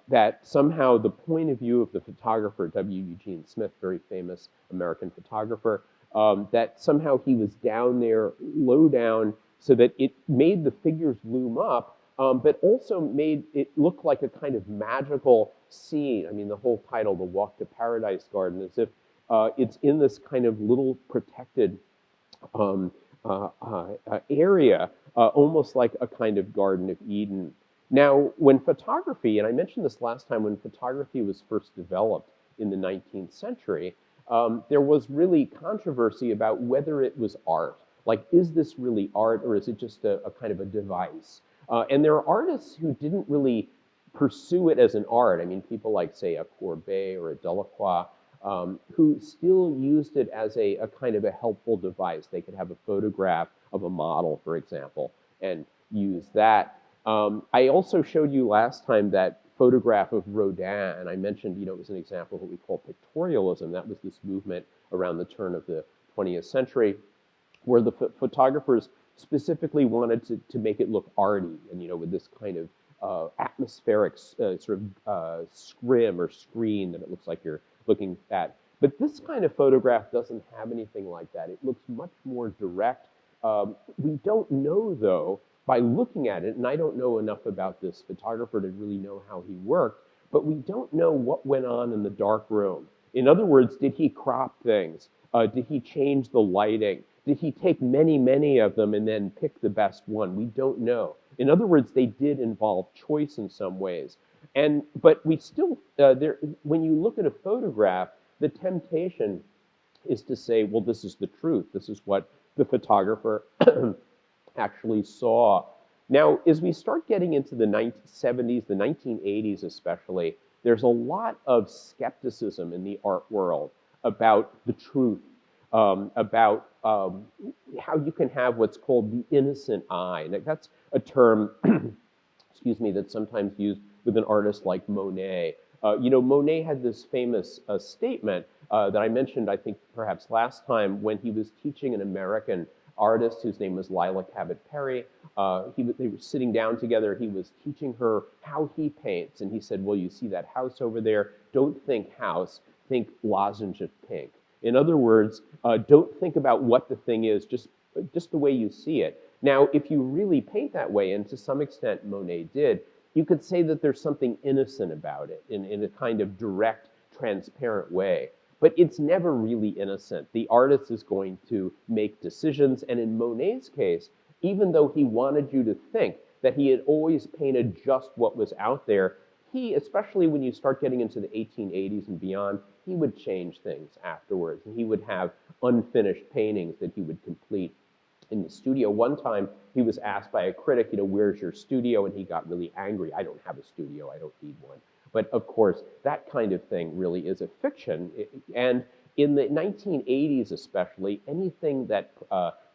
Speaker 2: That somehow the point of view of the photographer, W. Eugene Smith, very famous American photographer, that somehow he was down there, low down, so that it made the figures loom up, but also made it look like a kind of magical scene. I mean, the whole title, The Walk to Paradise Garden, as if it's in this kind of little protected um, area, almost like a kind of Garden of Eden. Now, when photography, and I mentioned this last time, when photography was first developed in the 19th century, there was really controversy about whether it was art. Like, is this really art, or is it just a kind of a device? And there are artists who didn't really pursue it as an art. I mean, people like, say, a Courbet or a Delacroix, who still used it as a kind of a helpful device. They could have a photograph of a model, for example, and use that. I also showed you last time that photograph of Rodin, and I mentioned, it was an example of what we call pictorialism. That was this movement around the turn of the 20th century, where the photographers specifically wanted to make it look arty, and with this kind of atmospheric sort of scrim or screen that it looks like you're looking at. But this kind of photograph doesn't have anything like that. It looks much more direct. We don't know, though, by looking at it, and I don't know enough about this photographer to really know how he worked, but we don't know what went on in the dark room. In other words, did he crop things? Did he change the lighting? Did he take many, many of them and then pick the best one? We don't know. In other words, they did involve choice in some ways. But we still, when you look at a photograph, the temptation is to say, well, this is the truth. This is what the photographer actually saw. Now, as we start getting into the 1970s, the 1980s especially, there's a lot of skepticism in the art world about the truth, about how you can have what's called the innocent eye. And that's a term, excuse me, that's sometimes used with an artist like Monet. Monet had this famous statement that I mentioned, I think, perhaps last time, when he was teaching an American artist whose name was Lila Cabot Perry. They were sitting down together. He was teaching her how he paints. And he said, well, you see that house over there? Don't think house, think lozenge of pink. In other words, don't think about what the thing is, just the way you see it. Now, if you really paint that way, and to some extent Monet did, you could say that there's something innocent about it in a kind of direct, transparent way. But it's never really innocent. The artist is going to make decisions, and in Monet's case, even though he wanted you to think that he had always painted just what was out there, he, especially when you start getting into the 1880s and beyond, he would change things afterwards, and he would have unfinished paintings that he would complete in the studio. One time, he was asked by a critic, where's your studio? And he got really angry. I don't have a studio. I don't need one. But of course, that kind of thing really is a fiction. And in the 1980s especially, anything that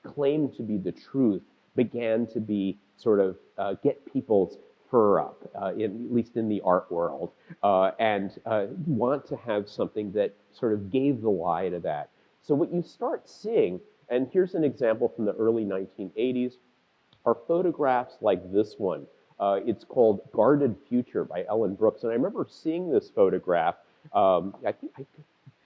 Speaker 2: claimed to be the truth began to be sort of get people's fur up, at least in the art world, and want to have something that sort of gave the lie to that. So what you start seeing, and here's an example from the early 1980s, are photographs like this one. It's called Guarded Future by Ellen Brooks. And I remember seeing this photograph. I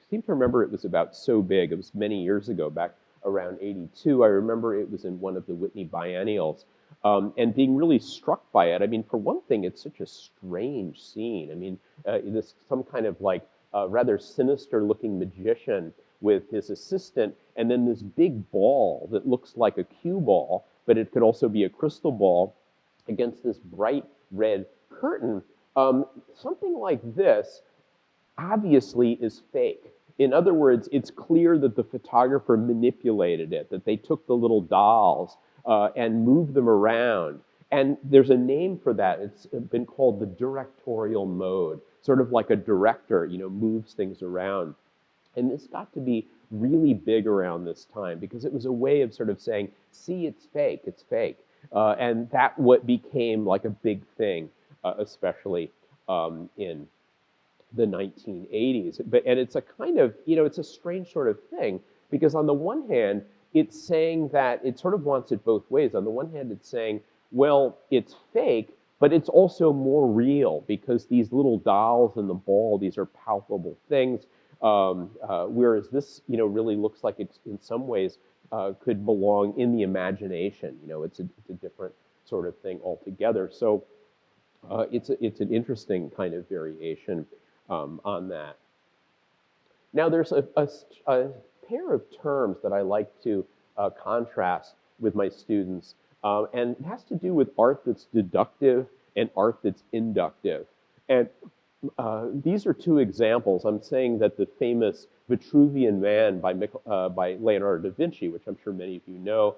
Speaker 2: seem to remember it was about so big. It was many years ago, back around 82. I remember it was in one of the Whitney biennials. And being really struck by it. I mean, for one thing, it's such a strange scene. I mean, this some kind of like rather sinister looking magician with his assistant, and then this big ball that looks like a cue ball, but it could also be a crystal ball against this bright red curtain. Something like this obviously is fake. In other words, it's clear that the photographer manipulated it, that they took the little dolls and moved them around. And there's a name for that. It's been called the directorial mode, sort of like a director, moves things around. And this got to be really big around this time because it was a way of sort of saying, see, it's fake, it's fake. And that what became like a big thing, especially in the 1980s. And it's a kind of, it's a strange sort of thing because on the one hand, it's saying that it sort of wants it both ways. On the one hand, it's saying, well, it's fake, but it's also more real because these little dolls and the ball, these are palpable things. Whereas this, really looks like it's in some ways could belong in the imagination. It's a different sort of thing altogether. So it's an interesting kind of variation on that. Now, there's a pair of terms that I like to contrast with my students, and it has to do with art that's deductive and art that's inductive. And these are two examples. I'm saying that the famous Vitruvian Man by Leonardo da Vinci, which I'm sure many of you know,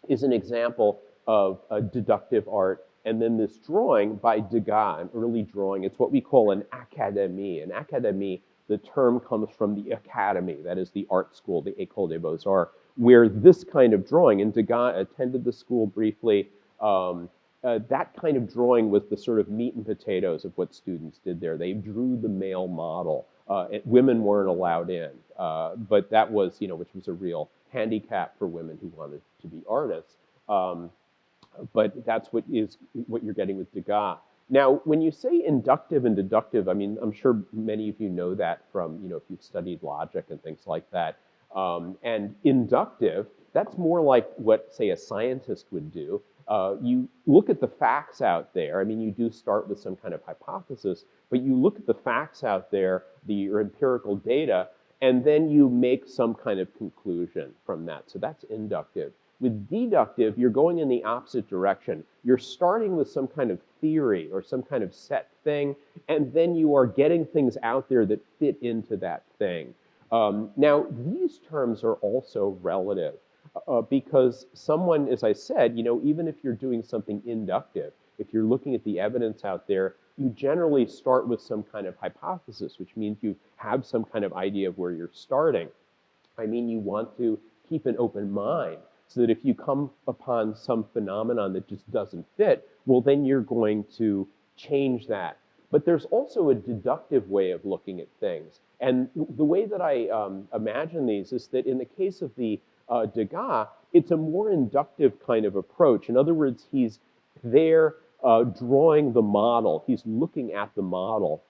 Speaker 2: is an example of deductive art. And then this drawing by Degas, an early drawing, it's what we call an académie. An académie, the term comes from the academy, that is the art school, the École des Beaux-Arts, where this kind of drawing, and Degas attended the school briefly, that kind of drawing was the sort of meat and potatoes of what students did there. They drew the male model. Women weren't allowed in, but that was, which was a real handicap for women who wanted to be artists. But that's what you're getting with Degas. Now, when you say inductive and deductive, I mean, I'm sure many of you know that from, if you've studied logic and things like that. And inductive, that's more like what, say, a scientist would do. You look at the facts out there. I mean, you do start with some kind of hypothesis, but you look at the facts out there, your empirical data, and then you make some kind of conclusion from that. So that's inductive. With deductive, you're going in the opposite direction. You're starting with some kind of theory or some kind of set thing, and then you are getting things out there that fit into that thing. Now, these terms are also relative because someone, as I said, even if you're doing something inductive, if you're looking at the evidence out there, you generally start with some kind of hypothesis, which means you have some kind of idea of where you're starting. I mean, you want to keep an open mind so that if you come upon some phenomenon that just doesn't fit, well, then you're going to change that. But there's also a deductive way of looking at things. And the way that I imagine these is that in the case of the Degas, it's a more inductive kind of approach. In other words, he's there drawing the model. He's looking at the model.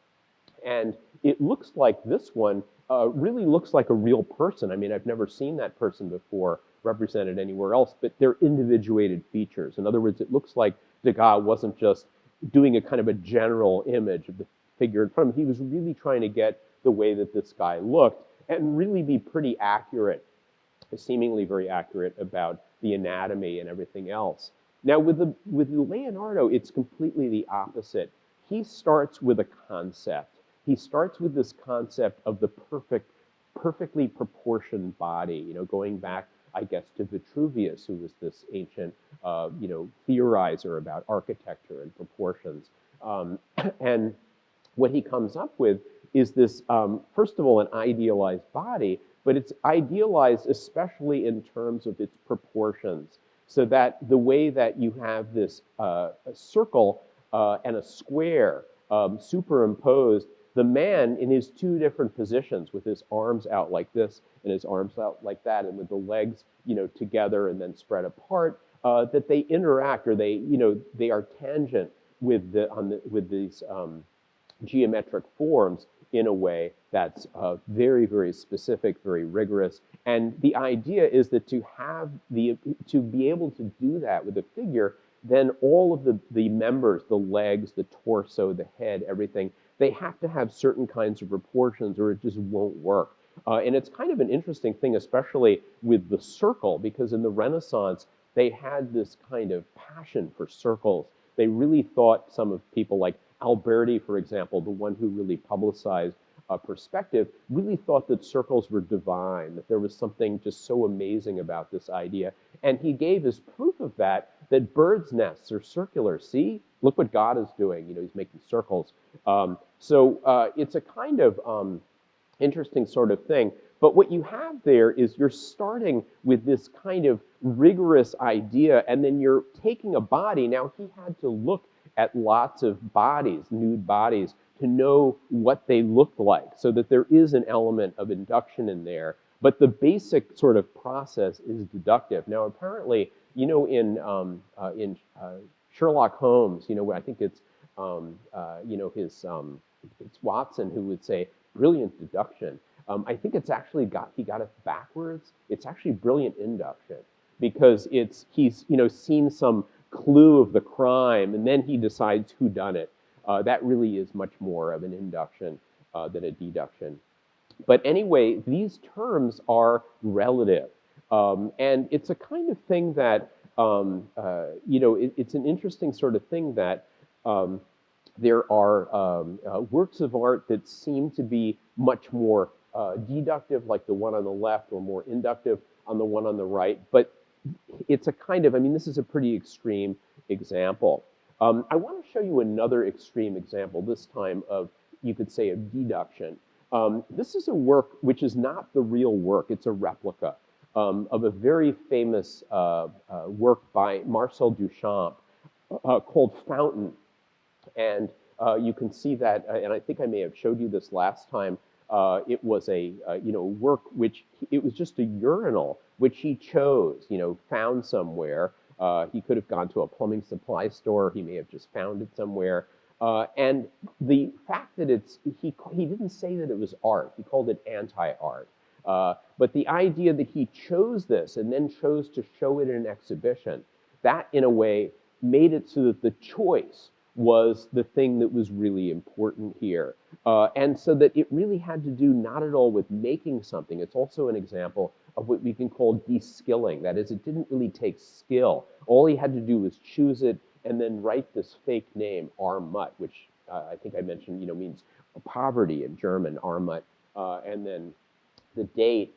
Speaker 2: And it looks like this one really looks like a real person. I mean, I've never seen that person before represented anywhere else, but they're individuated features. In other words, it looks like Degas wasn't just doing a kind of a general image of the figure in front of him. He was really trying to get the way that this guy looked and really be pretty accurate, seemingly very accurate about the anatomy and everything else. Now, with Leonardo, it's completely the opposite. He starts with a concept. He starts with this concept of the perfectly proportioned body, going back, I guess, to Vitruvius, who was this ancient, theorizer about architecture and proportions. And what he comes up with is this, first of all, an idealized body, but it's idealized especially in terms of its proportions, so that the way that you have this a circle and a square superimposed, the man in his two different positions with his arms out like this and his arms out like that, and with the legs, together and then spread apart, that they interact, or they are tangent with these geometric forms in a way that's very, very specific, very rigorous. And the idea is that to be able to do that with a figure, then all of the members, the legs, the torso, the head, everything, they have to have certain kinds of proportions or it just won't work. And it's kind of an interesting thing, especially with the circle, because in the Renaissance, they had this kind of passion for circles. They really thought, some of people like Alberti, for example, the one who really publicized perspective, really thought that circles were divine, that there was something just so amazing about this idea. And he gave as proof of that that birds' nests are circular. See, look what God is doing. You know, he's making circles. So it's a kind of interesting sort of thing. But what you have there is you're starting with this kind of rigorous idea, and then you're taking a body. Now, he had to look at lots of bodies, nude bodies, to know what they looked like, so that there is an element of induction in there. But the basic sort of process is deductive. Now, apparently, you know, in Sherlock Holmes, you know, I think it's, you know, it's Watson who would say, brilliant deduction. I think it's actually he got it backwards. It's actually brilliant induction, because he's you know, seen some clue of the crime, and then he decides who done it. That really is much more of an induction than a deduction. But anyway, these terms are relative, and it's a kind of thing that you know, it's an interesting sort of thing that there are works of art that seem to be much more deductive, like the one on the left, or more inductive on the one on the right. But it's a kind of, I mean, this is a pretty extreme example. I want to show you another extreme example, this time of, you could say, of deduction. This is a work which is not the real work. It's a replica of a very famous work by Marcel Duchamp called Fountain. And you can see that, and I think I may have showed you this last time. It was a you know, work which, it was just a urinal which he chose, you know, found somewhere. He could have gone to a plumbing supply store. He may have just found it somewhere. And the fact that he didn't say that it was art. He called it anti-art. But the idea that he chose this and then chose to show it in an exhibition, that in a way made it so that the choice was the thing that was really important here. And so that it really had to do not at all with making something. It's also an example of what we can call de-skilling. That is, it didn't really take skill. All he had to do was choose it and then write this fake name, Armut, which I think I mentioned, you know, means poverty in German, Armut, and then the date.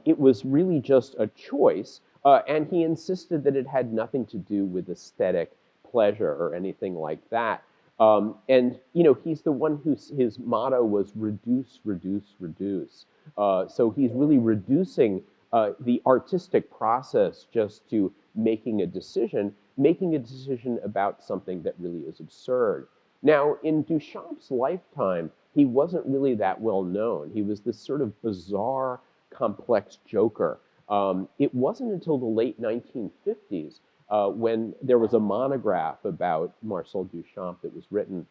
Speaker 2: It was really just a choice, and he insisted that it had nothing to do with aesthetic pleasure or anything like that. And, you know, he's the one his motto was reduce, reduce, reduce. So he's really reducing the artistic process just to making a decision about something that really is absurd. Now, in Duchamp's lifetime, he wasn't really that well known. He was this sort of bizarre, complex joker. It wasn't until the late 1950s when there was a monograph about Marcel Duchamp that was written,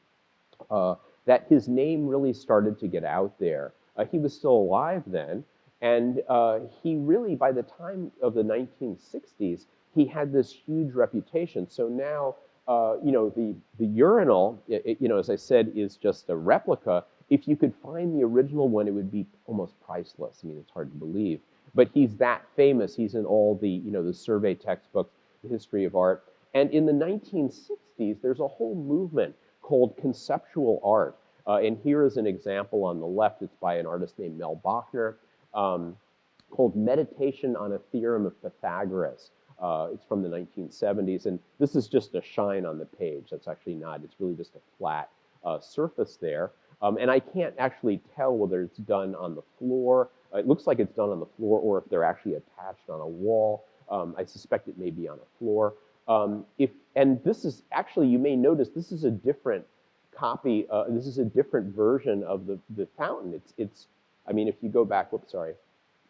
Speaker 2: that his name really started to get out there. He was still alive then, and he really, by the time of the 1960s, he had this huge reputation. So now, you know, the urinal, you know, as I said, is just a replica. If you could find the original one, it would be almost priceless. I mean, it's hard to believe. But he's that famous. He's in all the, you know, the survey textbooks, the history of art. And in the 1960s, there's a whole movement called conceptual art. And here is an example on the left. It's by an artist named Mel Bachner, called Meditation on a Theorem of Pythagoras. It's from the 1970s. And this is just a shine on the page. That's actually not. It's really just a flat surface there. And I can't actually tell whether it's done on the floor. It looks like it's done on the floor, or if they're actually attached on a wall. I suspect it may be on a floor. And this is actually, you may notice, this is a different copy. This is a different version of the fountain. I mean, if you go back, whoops, sorry,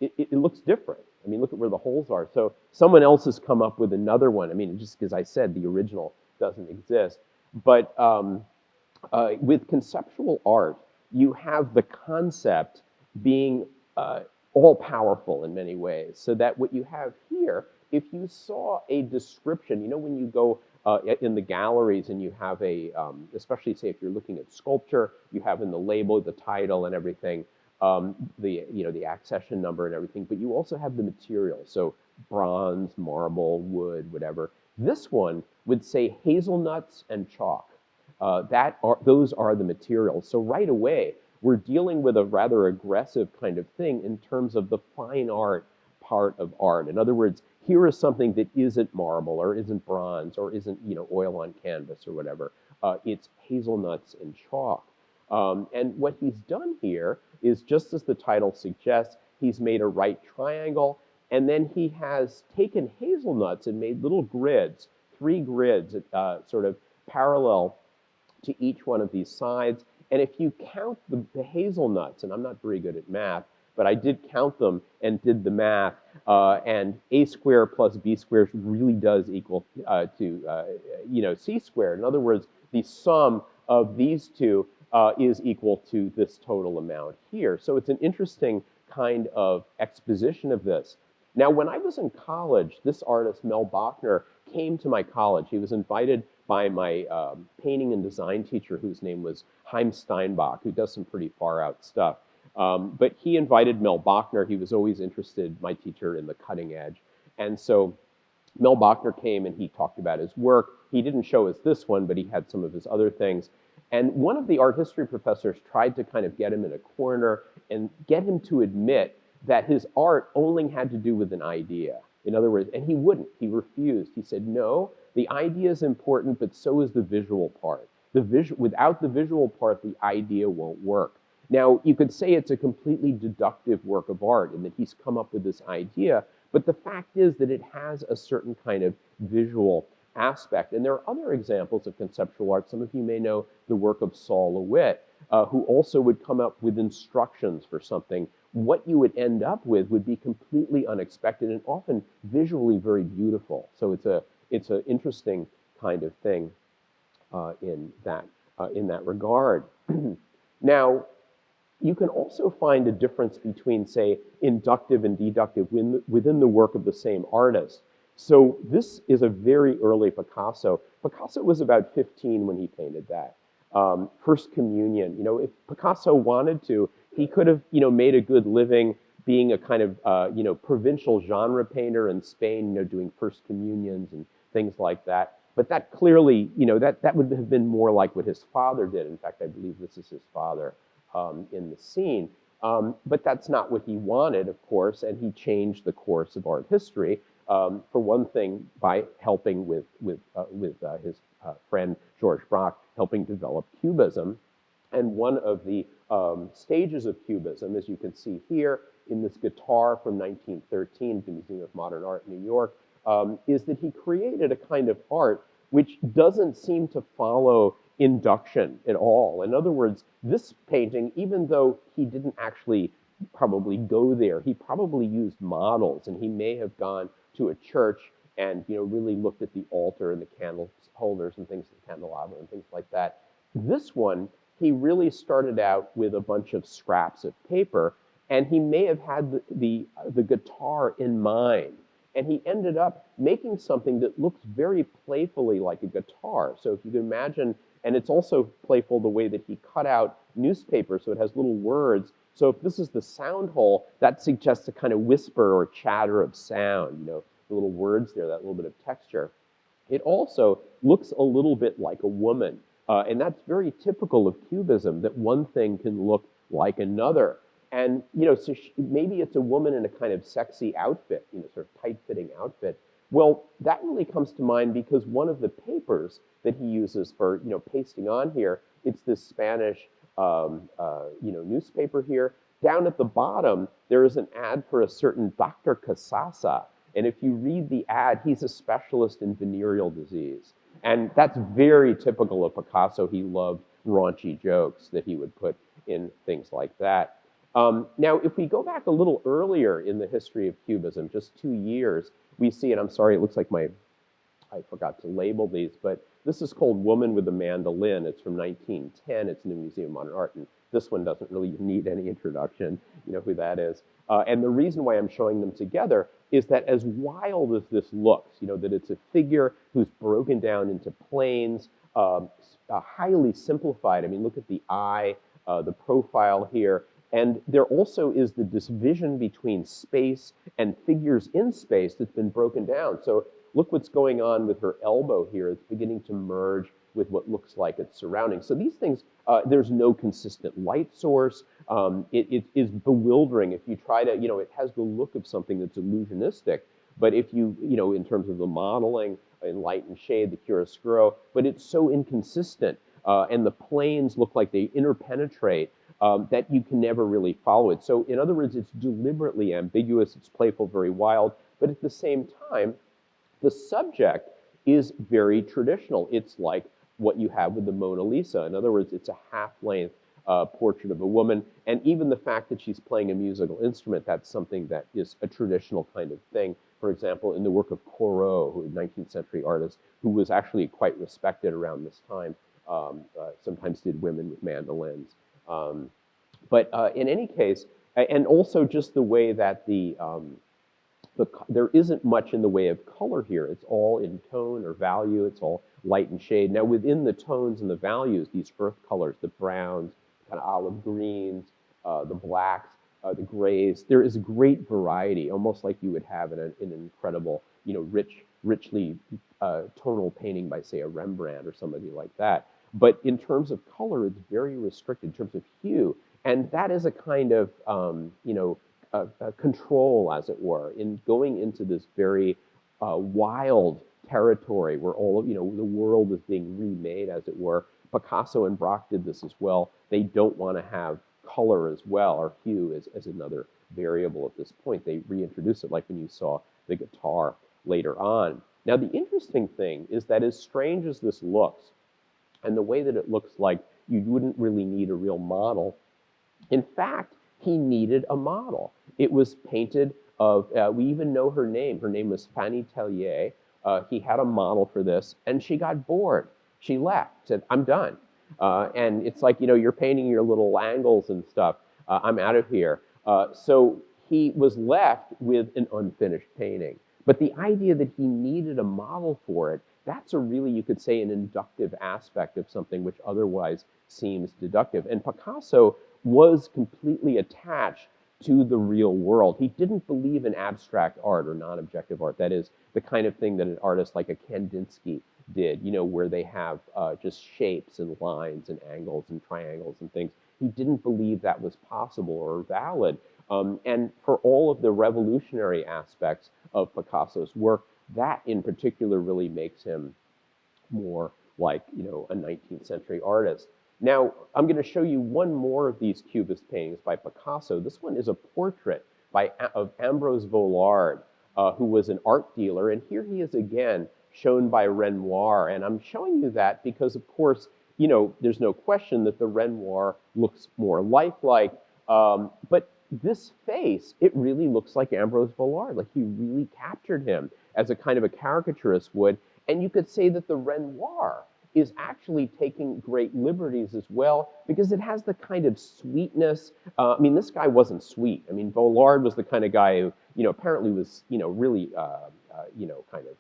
Speaker 2: it looks different. I mean, look at where the holes are. So someone else has come up with another one. I mean, just because I said the original doesn't exist. But with conceptual art, you have the concept being all-powerful in many ways. So that what you have here, if you saw a description, you know, when you go in the galleries and you have a, especially say if you're looking at sculpture, you have in the label, the title and everything, the accession number and everything, but you also have the material. So bronze, marble, wood, whatever. This one would say hazelnuts and chalk. Those are the materials. So right away, we're dealing with a rather aggressive kind of thing in terms of the fine art part of art. In other words, here is something that isn't marble or isn't bronze or isn't oil on canvas or whatever. It's hazelnuts and chalk. And what he's done here is, just as the title suggests, he's made a right triangle, and then he has taken hazelnuts and made little grids, 3 grids, sort of parallel to each one of these sides. And if you count the hazelnuts, and I'm not very good at math, but I did count them and did the math, and a squared plus b squared really does equal to c squared. In other words, the sum of these two is equal to this total amount here. So it's an interesting kind of exposition of this. Now, when I was in college, this artist, Mel Bachner, came to my college. He was invited by my painting and design teacher, whose name was Chaim Steinbach, who does some pretty far out stuff. But he invited Mel Bachner. He was always interested, my teacher, in the cutting edge. And so Mel Bachner came and he talked about his work. He didn't show us this one, but he had some of his other things. And one of the art history professors tried to kind of get him in a corner and get him to admit that his art only had to do with an idea. In other words, and he wouldn't. He refused. He said, no, the idea is important, but so is the visual part. Without the visual part, the idea won't work. Now, you could say it's a completely deductive work of art and that he's come up with this idea, but the fact is that it has a certain kind of visual aspect. And there are other examples of conceptual art. Some of you may know the work of Saul LeWitt, who also would come up with instructions for something. What you would end up with would be completely unexpected and often visually very beautiful. So it's an interesting kind of thing in that regard. Now, you can also find a difference between, say, inductive and deductive within the work of the same artist. So this is a very early Picasso. Picasso was about 15 when he painted that. First Communion. If Picasso wanted to, he could have, made a good living being a kind of, provincial genre painter in Spain, doing First Communions and things like that. But that clearly, that would have been more like what his father did. In fact, I believe this is his father in the scene. But that's not what he wanted, of course, and he changed the course of art history. For one thing, by helping with his friend George Braque, helping develop Cubism. And one of the stages of Cubism, as you can see here in this guitar from 1913 at the Museum of Modern Art in New York, is that he created a kind of art which doesn't seem to follow induction at all. In other words, this painting, even though he didn't actually probably go there, he probably used models, and he may have gone to a church and really looked at the altar and the candle holders and things, the candelabra and things like that. This one, he really started out with a bunch of scraps of paper, and he may have had the guitar in mind. And he ended up making something that looks very playfully like a guitar. So if you can imagine, and it's also playful the way that he cut out newspaper, so it has little words. So if this is the sound hole, that suggests a kind of whisper or chatter of sound, the little words there, that little bit of texture. It also looks a little bit like a woman. And that's very typical of Cubism, that one thing can look like another. And, so maybe it's a woman in a kind of sexy outfit, sort of tight-fitting outfit. Well, that really comes to mind because one of the papers that he uses for, pasting on here, it's this Spanish, newspaper here. Down at the bottom, there is an ad for a certain Dr. Casasa. And if you read the ad, he's a specialist in venereal disease. And that's very typical of Picasso. He loved raunchy jokes that he would put in things like that. Now, if we go back a little earlier in the history of Cubism, just 2 years, we see, and I'm sorry, it looks like I forgot to label these, but this is called Woman with a Mandolin. It's from 1910. It's in the Museum of Modern Art, and this one doesn't really need any introduction. You know who that is. And the reason why I'm showing them together is that as wild as this looks, that it's a figure who's broken down into planes, highly simplified. I mean, look at the eye, the profile here, And there also is this vision between space and figures in space that's been broken down. So look what's going on with her elbow here. It's beginning to merge with what looks like its surroundings. So these things, there's no consistent light source. It is bewildering if you try to, it has the look of something that's illusionistic, but if you, in terms of the modeling in light and shade, the chiaroscuro, but it's so inconsistent, and the planes look like they interpenetrate, that you can never really follow it. So in other words, it's deliberately ambiguous, it's playful, very wild, but at the same time, the subject is very traditional. It's like what you have with the Mona Lisa. In other words, it's a half-length portrait of a woman, and even the fact that she's playing a musical instrument, that's something that is a traditional kind of thing. For example, in the work of Corot, who was a 19th century artist, who was actually quite respected around this time, sometimes did women with mandolins. But in any case, and also just the way that there isn't much in the way of color here. It's all in tone or value. It's all light and shade. Now, within the tones and the values, these earth colors, the browns, kind of olive greens, the blacks, the grays, there is a great variety, almost like you would have in an incredible, richly tonal painting by, say, a Rembrandt or somebody like that. But in terms of color, it's very restricted in terms of hue. And that is a kind of, control, as it were, in going into this very wild territory where all of, the world is being remade, as it were. Picasso and Braque did this as well. They don't want to have color as well, or hue as another variable at this point. They reintroduce it, like when you saw the guitar later on. Now, the interesting thing is that as strange as this looks, and the way that it looks like you wouldn't really need a real model, in fact, he needed a model. It was painted of, we even know her name. Her name was Fanny Tellier. He had a model for this, and she got bored. She left, said, I'm done. And it's like, you're painting your little angles and stuff. I'm out of here. So he was left with an unfinished painting. But the idea that he needed a model for it, that's a really, you could say, an inductive aspect of something which otherwise seems deductive. And Picasso was completely attached to the real world. He didn't believe in abstract art or non-objective art. That is the kind of thing that an artist like a Kandinsky did, where they have just shapes and lines and angles and triangles and things. He didn't believe that was possible or valid. And for all of the revolutionary aspects of Picasso's work, that in particular really makes him more like, a 19th century artist. Now, I'm going to show you one more of these Cubist paintings by Picasso. This one is a portrait of Ambrose Vollard, who was an art dealer. And here he is again, shown by Renoir. And I'm showing you that because, of course, there's no question that the Renoir looks more lifelike. But this face, it really looks like Ambrose Vollard. Like he really captured him as a kind of a caricaturist would. And you could say that the Renoir is actually taking great liberties as well, because it has the kind of sweetness. I mean, this guy wasn't sweet. I mean, Vollard was the kind of guy who, apparently was, really, kind of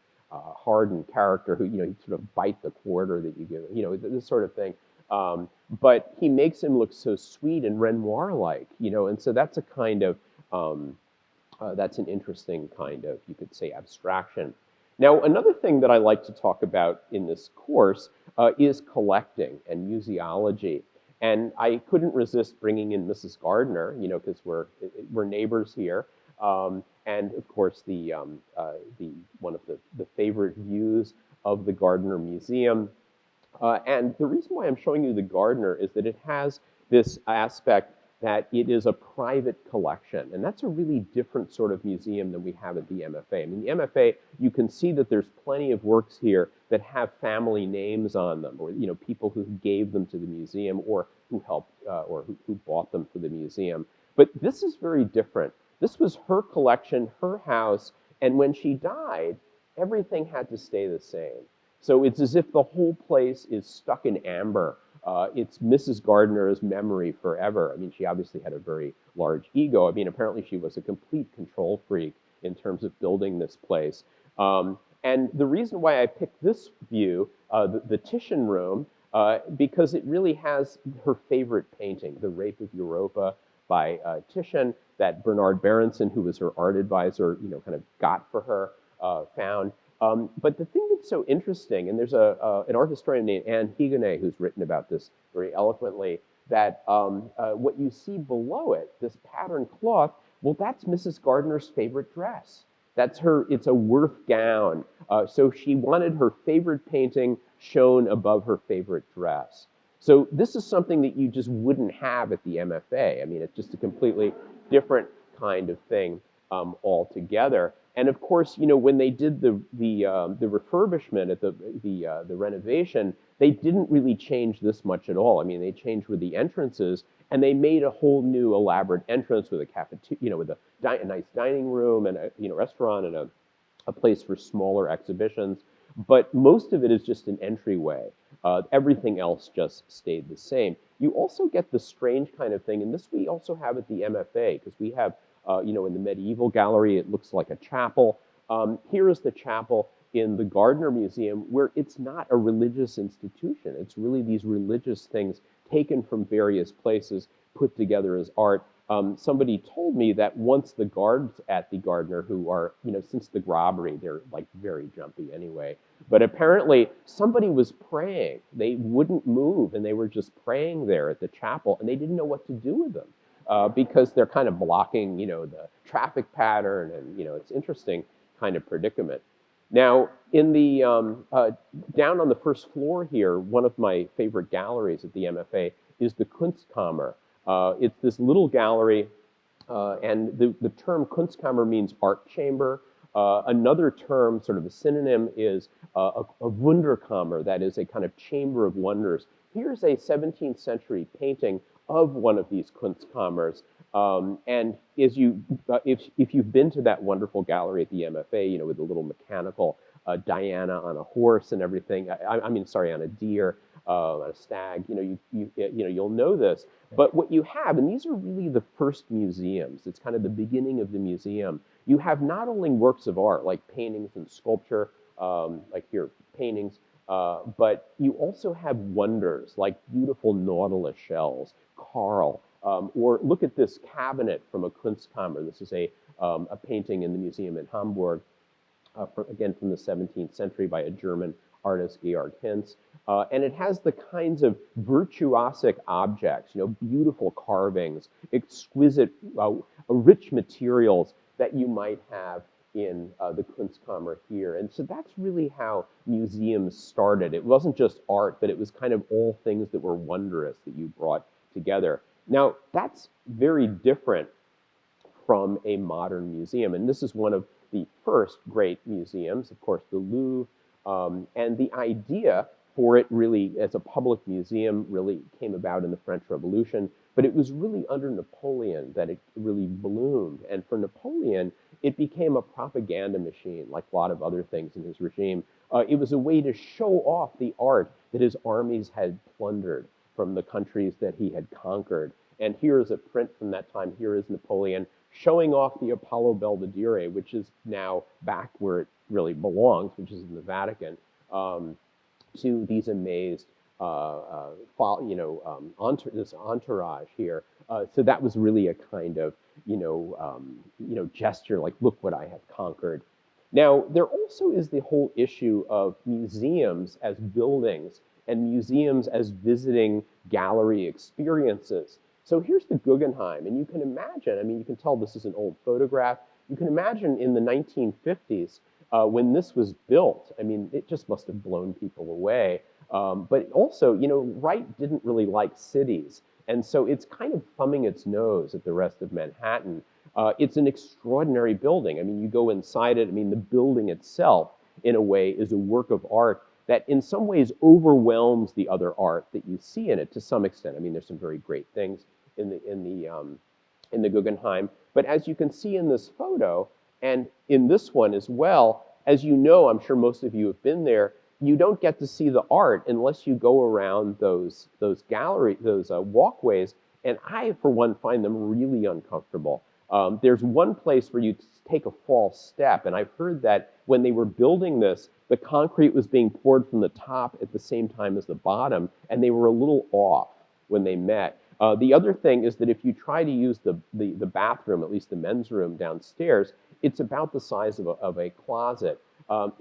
Speaker 2: hardened character who, he'd sort of bite the quarter that you give him, this sort of thing. But he makes him look so sweet and Renoir-like, and so that's a kind of, that's an interesting kind of, you could say, abstraction. Now, another thing that I like to talk about in this course is collecting and museology. And I couldn't resist bringing in Mrs. Gardner, because we're neighbors here. And of course, one of the favorite views of the Gardner Museum. And the reason why I'm showing you the Gardner is that it has this aspect that it is a private collection. And that's a really different sort of museum than we have at the MFA. I mean, the MFA, you can see that there's plenty of works here that have family names on them, or people who gave them to the museum, or who helped, or who bought them for the museum. But this is very different. This was her collection, her house, and when she died, everything had to stay the same. So it's as if the whole place is stuck in amber. It's Mrs. Gardner's memory forever. I mean, she obviously had a very large ego. I mean, apparently she was a complete control freak in terms of building this place. And the reason why I picked this view, the Titian room, because it really has her favorite painting, The Rape of Europa, by Titian that Bernard Berenson, who was her art advisor, kind of got for her, found. But the thing that's so interesting, and there's an art historian named Anne Higonnet who's written about this very eloquently, that what you see below it, this patterned cloth, well, that's Mrs. Gardner's favorite dress. That's her, it's a Worth gown. So she wanted her favorite painting shown above her favorite dress. So this is something that you just wouldn't have at the MFA. I mean, it's just a completely different kind of thing altogether. And of course, when they did the refurbishment at the renovation, they didn't really change this much at all. I mean, they changed with the entrances, and they made a whole new elaborate entrance with a cafeteria, with a nice dining room and a restaurant and a place for smaller exhibitions. But most of it is just an entryway. Everything else just stayed the same. You also get the strange kind of thing, and this we also have at the MFA, because we have, in the medieval gallery, it looks like a chapel. Here is the chapel in the Gardner Museum, where it's not a religious institution. It's really these religious things taken from various places, put together as art. Somebody told me that once the guards at the Gardner, who are, since the robbery, they're like very jumpy anyway, but apparently somebody was praying. They wouldn't move, and they were just praying there at the chapel, and they didn't know what to do with them because they're kind of blocking, the traffic pattern, and, it's interesting kind of predicament. Now, in the down on the first floor here, one of my favorite galleries at the MFA is the Kunstkammer. It's this little gallery, and the term Kunstkammer means art chamber. Another term, sort of a synonym, is a Wunderkammer, that is a kind of chamber of wonders. Here's a 17th century painting of one of these Kunstkammers. And as if you've been to that wonderful gallery at the MFA, with the little mechanical Diana on a horse and everything, I mean, sorry, on a deer, on a stag, you'll know this. But what you have, and these are really the first museums, it's kind of the beginning of the museum. You have not only works of art, like paintings and sculpture, like here, paintings, but you also have wonders, like beautiful nautilus shells, coral, or look at this cabinet from a Kunstkammer. This is a painting in the museum in Hamburg, again from the 17th century by a German artist, Georg Hinz. And it has the kinds of virtuosic objects, beautiful carvings, exquisite, rich materials that you might have in the Kunstkammer here. And so that's really how museums started. It wasn't just art, but it was kind of all things that were wondrous that you brought together. Now, that's very different from a modern museum. And this is one of the first great museums, of course, the Louvre. And the idea for it really, as a public museum, really came about in the French Revolution. But it was really under Napoleon that it really bloomed. And for Napoleon, it became a propaganda machine, like a lot of other things in his regime. It was a way to show off the art that his armies had plundered from the countries that he had conquered. And here is a print from that time. Here is Napoleon showing off the Apollo Belvedere, which is now back where it really belongs, which is in the Vatican, to these amazed, this entourage here. So that was really a kind of, gesture, like, look what I have conquered. Now, there also is the whole issue of museums as buildings and museums as visiting gallery experiences. So here's the Guggenheim, and you can imagine, I mean, you can tell this is an old photograph. You can imagine in the 1950s, when this was built, I mean, it just must have blown people away. But also, Wright didn't really like cities. And so it's kind of thumbing its nose at the rest of Manhattan. It's an extraordinary building. I mean, you go inside it, I mean, the building itself, in a way, is a work of art that in some ways overwhelms the other art that you see in it to some extent. I mean, there's some very great things in the Guggenheim. But as you can see in this photo, and in this one as well, as you know, I'm sure most of you have been there, you don't get to see the art unless you go around those walkways, and I, for one, find them really uncomfortable. There's one place where you take a false step, and I've heard that when they were building this, the concrete was being poured from the top at the same time as the bottom, and they were a little off when they met. The other thing is that if you try to use the bathroom, at least the men's room downstairs, it's about the size of a closet.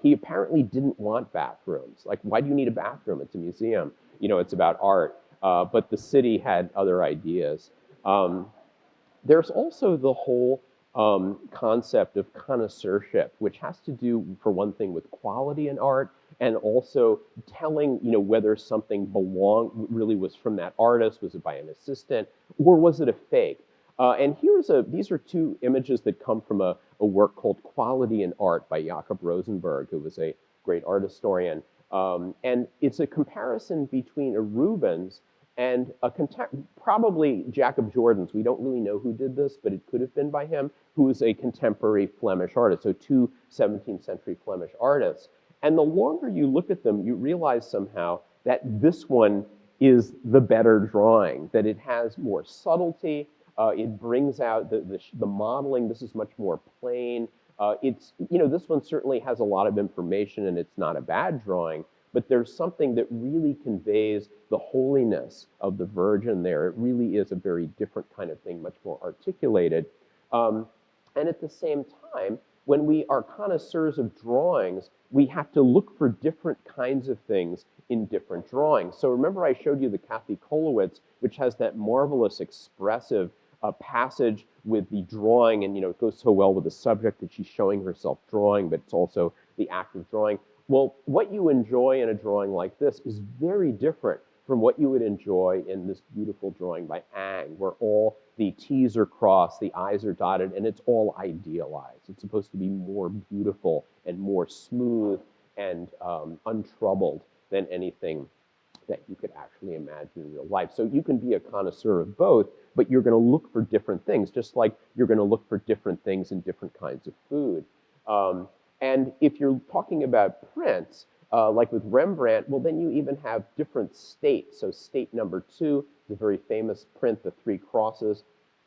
Speaker 2: He apparently didn't want bathrooms. Like, why do you need a bathroom? It's a museum. You know, it's about art. But the city had other ideas. Um, there's also the whole concept of connoisseurship, which has to do, for one thing, with quality in art, and also telling, you know, whether something really was from that artist, was it by an assistant, or was it a fake? And these are two images that come from a work called Quality in Art by Jakob Rosenberg, who was a great art historian. And it's a comparison between a Rubens and probably Jacob Jordan's. We don't really know who did this, but it could have been by him, who was a contemporary Flemish artist, so two 17th century Flemish artists. And the longer you look at them, you realize somehow that this one is the better drawing, that it has more subtlety, it brings out the modeling. This is much more plain. You know, this one certainly has a lot of information and it's not a bad drawing, but there's something that really conveys the holiness of the Virgin there. It really is a very different kind of thing, much more articulated. And at the same time, when we are connoisseurs of drawings, we have to look for different kinds of things in different drawings. So remember I showed you the Kathy Kolowitz, which has that marvelous expressive passage with the drawing, and you know, it goes so well with the subject that she's showing herself drawing, but it's also the act of drawing. Well, what you enjoy in a drawing like this is very different from what you would enjoy in this beautiful drawing by Ang, where all the T's are crossed, the I's are dotted, and it's all idealized. It's supposed to be more beautiful and more smooth and untroubled than anything that you could actually imagine in real life. So you can be a connoisseur of both, but you're going to look for different things, just like you're going to look for different things in different kinds of food. And if you're talking about prints, like with Rembrandt, well, then you even have different states. So state number 2 is a very famous print, the 3 crosses.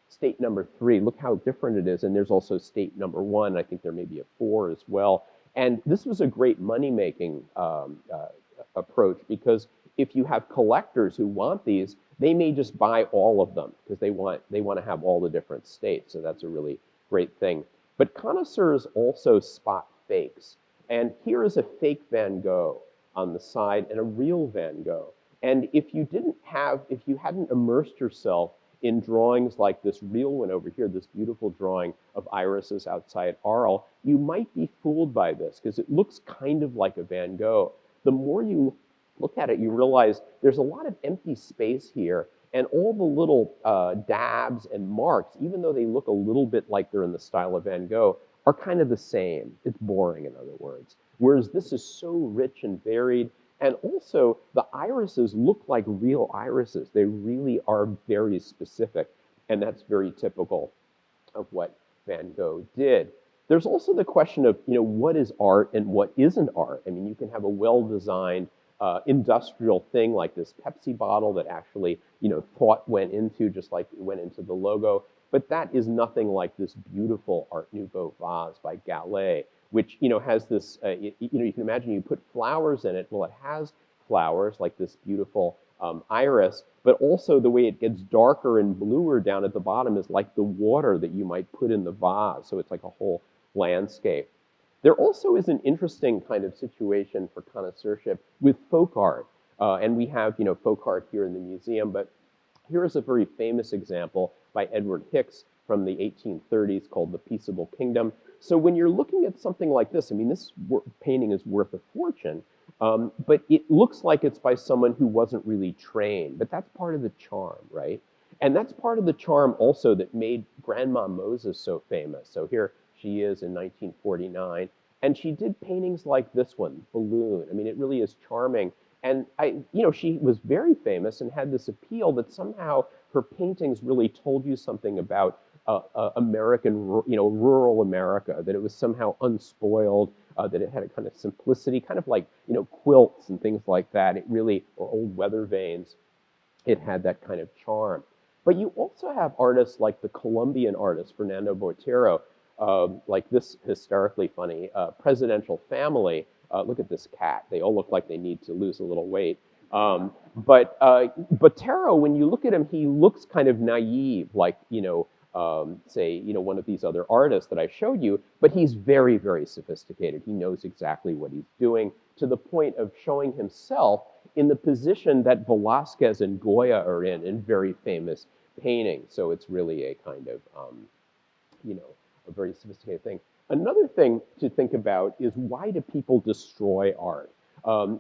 Speaker 2: State number 3, look how different it is. And there's also state number 1. I think there may be a 4 as well. And this was a great money-making approach, because if you have collectors who want these, they may just buy all of them because they want to have all the different states. So that's a really great thing. But connoisseurs also spot fakes. And here is a fake Van Gogh on the side and a real Van Gogh. And if you hadn't immersed yourself in drawings like this real one over here, this beautiful drawing of irises outside Arles, you might be fooled by this because it looks kind of like a Van Gogh. The more you look at it, you realize there's a lot of empty space here, and all the little dabs and marks, even though they look a little bit like they're in the style of Van Gogh, are kind of the same. It's boring, in other words. Whereas this is so rich and varied, and also the irises look like real irises. They really are very specific, and that's very typical of what Van Gogh did. There's also the question of, you know, what is art and what isn't art? I mean, you can have a well-designed industrial thing like this Pepsi bottle that actually, you know, thought went into, just like it went into the logo. But that is nothing like this beautiful Art Nouveau vase by Gallet, which, you know, has this, you know, you can imagine you put flowers in it. Well, it has flowers like this beautiful iris, but also the way it gets darker and bluer down at the bottom is like the water that you might put in the vase. So it's like a whole landscape. There also is an interesting kind of situation for connoisseurship with folk art. And we have, you know, folk art here in the museum, but here is a very famous example by Edward Hicks from the 1830s called The Peaceable Kingdom. So when you're looking at something like this, I mean, this painting is worth a fortune, but it looks like it's by someone who wasn't really trained, but that's part of the charm, right? And that's part of the charm also that made Grandma Moses so famous. So here she is in 1949, and she did paintings like this one, Balloon. I mean, it really is charming. And you know, she was very famous and had this appeal that somehow her paintings really told you something about American, you know, rural America, that it was somehow unspoiled, that it had a kind of simplicity, kind of like, you know, quilts and things like that. It really, or old weather vanes, it had that kind of charm. But you also have artists like the Colombian artist, Fernando Botero, like this hysterically funny presidential family. Look at this cat. They all look like they need to lose a little weight. But Botero, when you look at him, he looks kind of naive, like, say, one of these other artists that I showed you, but he's very, very sophisticated. He knows exactly what he's doing, to the point of showing himself in the position that Velázquez and Goya are in very famous paintings. So it's really a kind of, a very sophisticated thing. Another thing to think about is, why do people destroy art?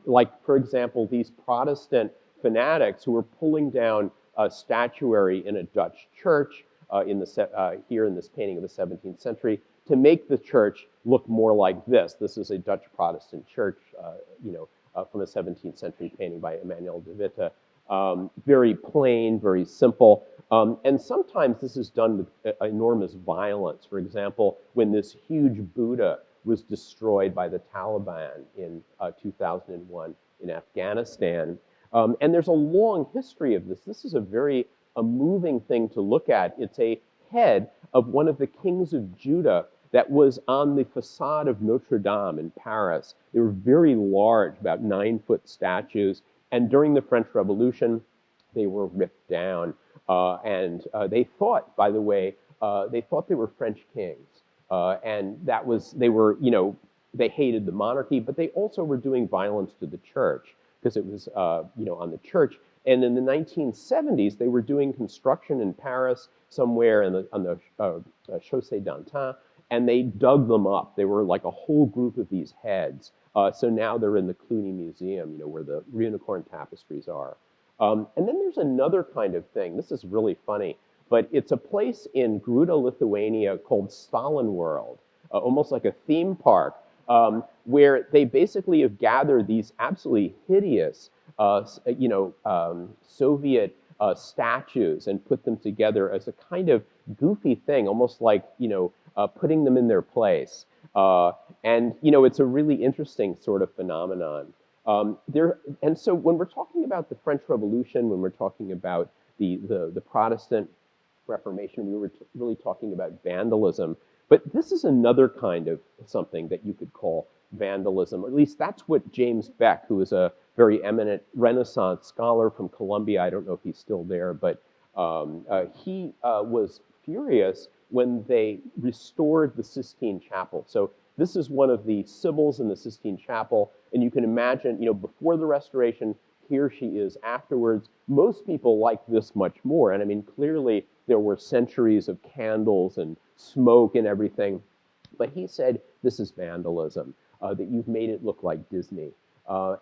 Speaker 2: Like, for example, these Protestant fanatics who were pulling down statuary in a Dutch church here in this painting of the 17th century to make the church look more like this. This is a Dutch Protestant church, from a 17th century painting by Emmanuel de Witte. Very plain, very simple. And sometimes this is done with enormous violence. For example, when this huge Buddha was destroyed by the Taliban in 2001 in Afghanistan. And there's a long history of this. This is a moving thing to look at. It's a head of one of the kings of Judah that was on the facade of Notre Dame in Paris. They were very large, about 9-foot statues. And during the French Revolution, they were ripped down. And they thought, by the way, they thought they were French kings. And they hated the monarchy, but they also were doing violence to the church, because it was, on the church. And in the 1970s, they were doing construction in Paris somewhere on the Chaussée d'Antin, and they dug them up. They were like a whole group of these heads. So now they're in the Cluny Museum, where the unicorn tapestries are. And then there's another kind of thing. This is really funny, but it's a place in Gruda, Lithuania called Stalin World, almost like a theme park, where they basically have gathered these absolutely hideous, Soviet statues and put them together as a kind of goofy thing, almost like, putting them in their place. And it's a really interesting sort of phenomenon. And so when we're talking about the French Revolution, when we're talking about the Protestant Reformation, we were really talking about vandalism. But this is another kind of something that you could call vandalism, or at least that's what James Beck, who is a very eminent Renaissance scholar from Columbia, I don't know if he's still there, but he was furious when they restored the Sistine Chapel. So this is one of the Sibyls in the Sistine Chapel, and you can imagine, before the restoration, here she is afterwards. Most people like this much more, and I mean, clearly there were centuries of candles and smoke and everything, but he said, this is vandalism, that you've made it look like Disney.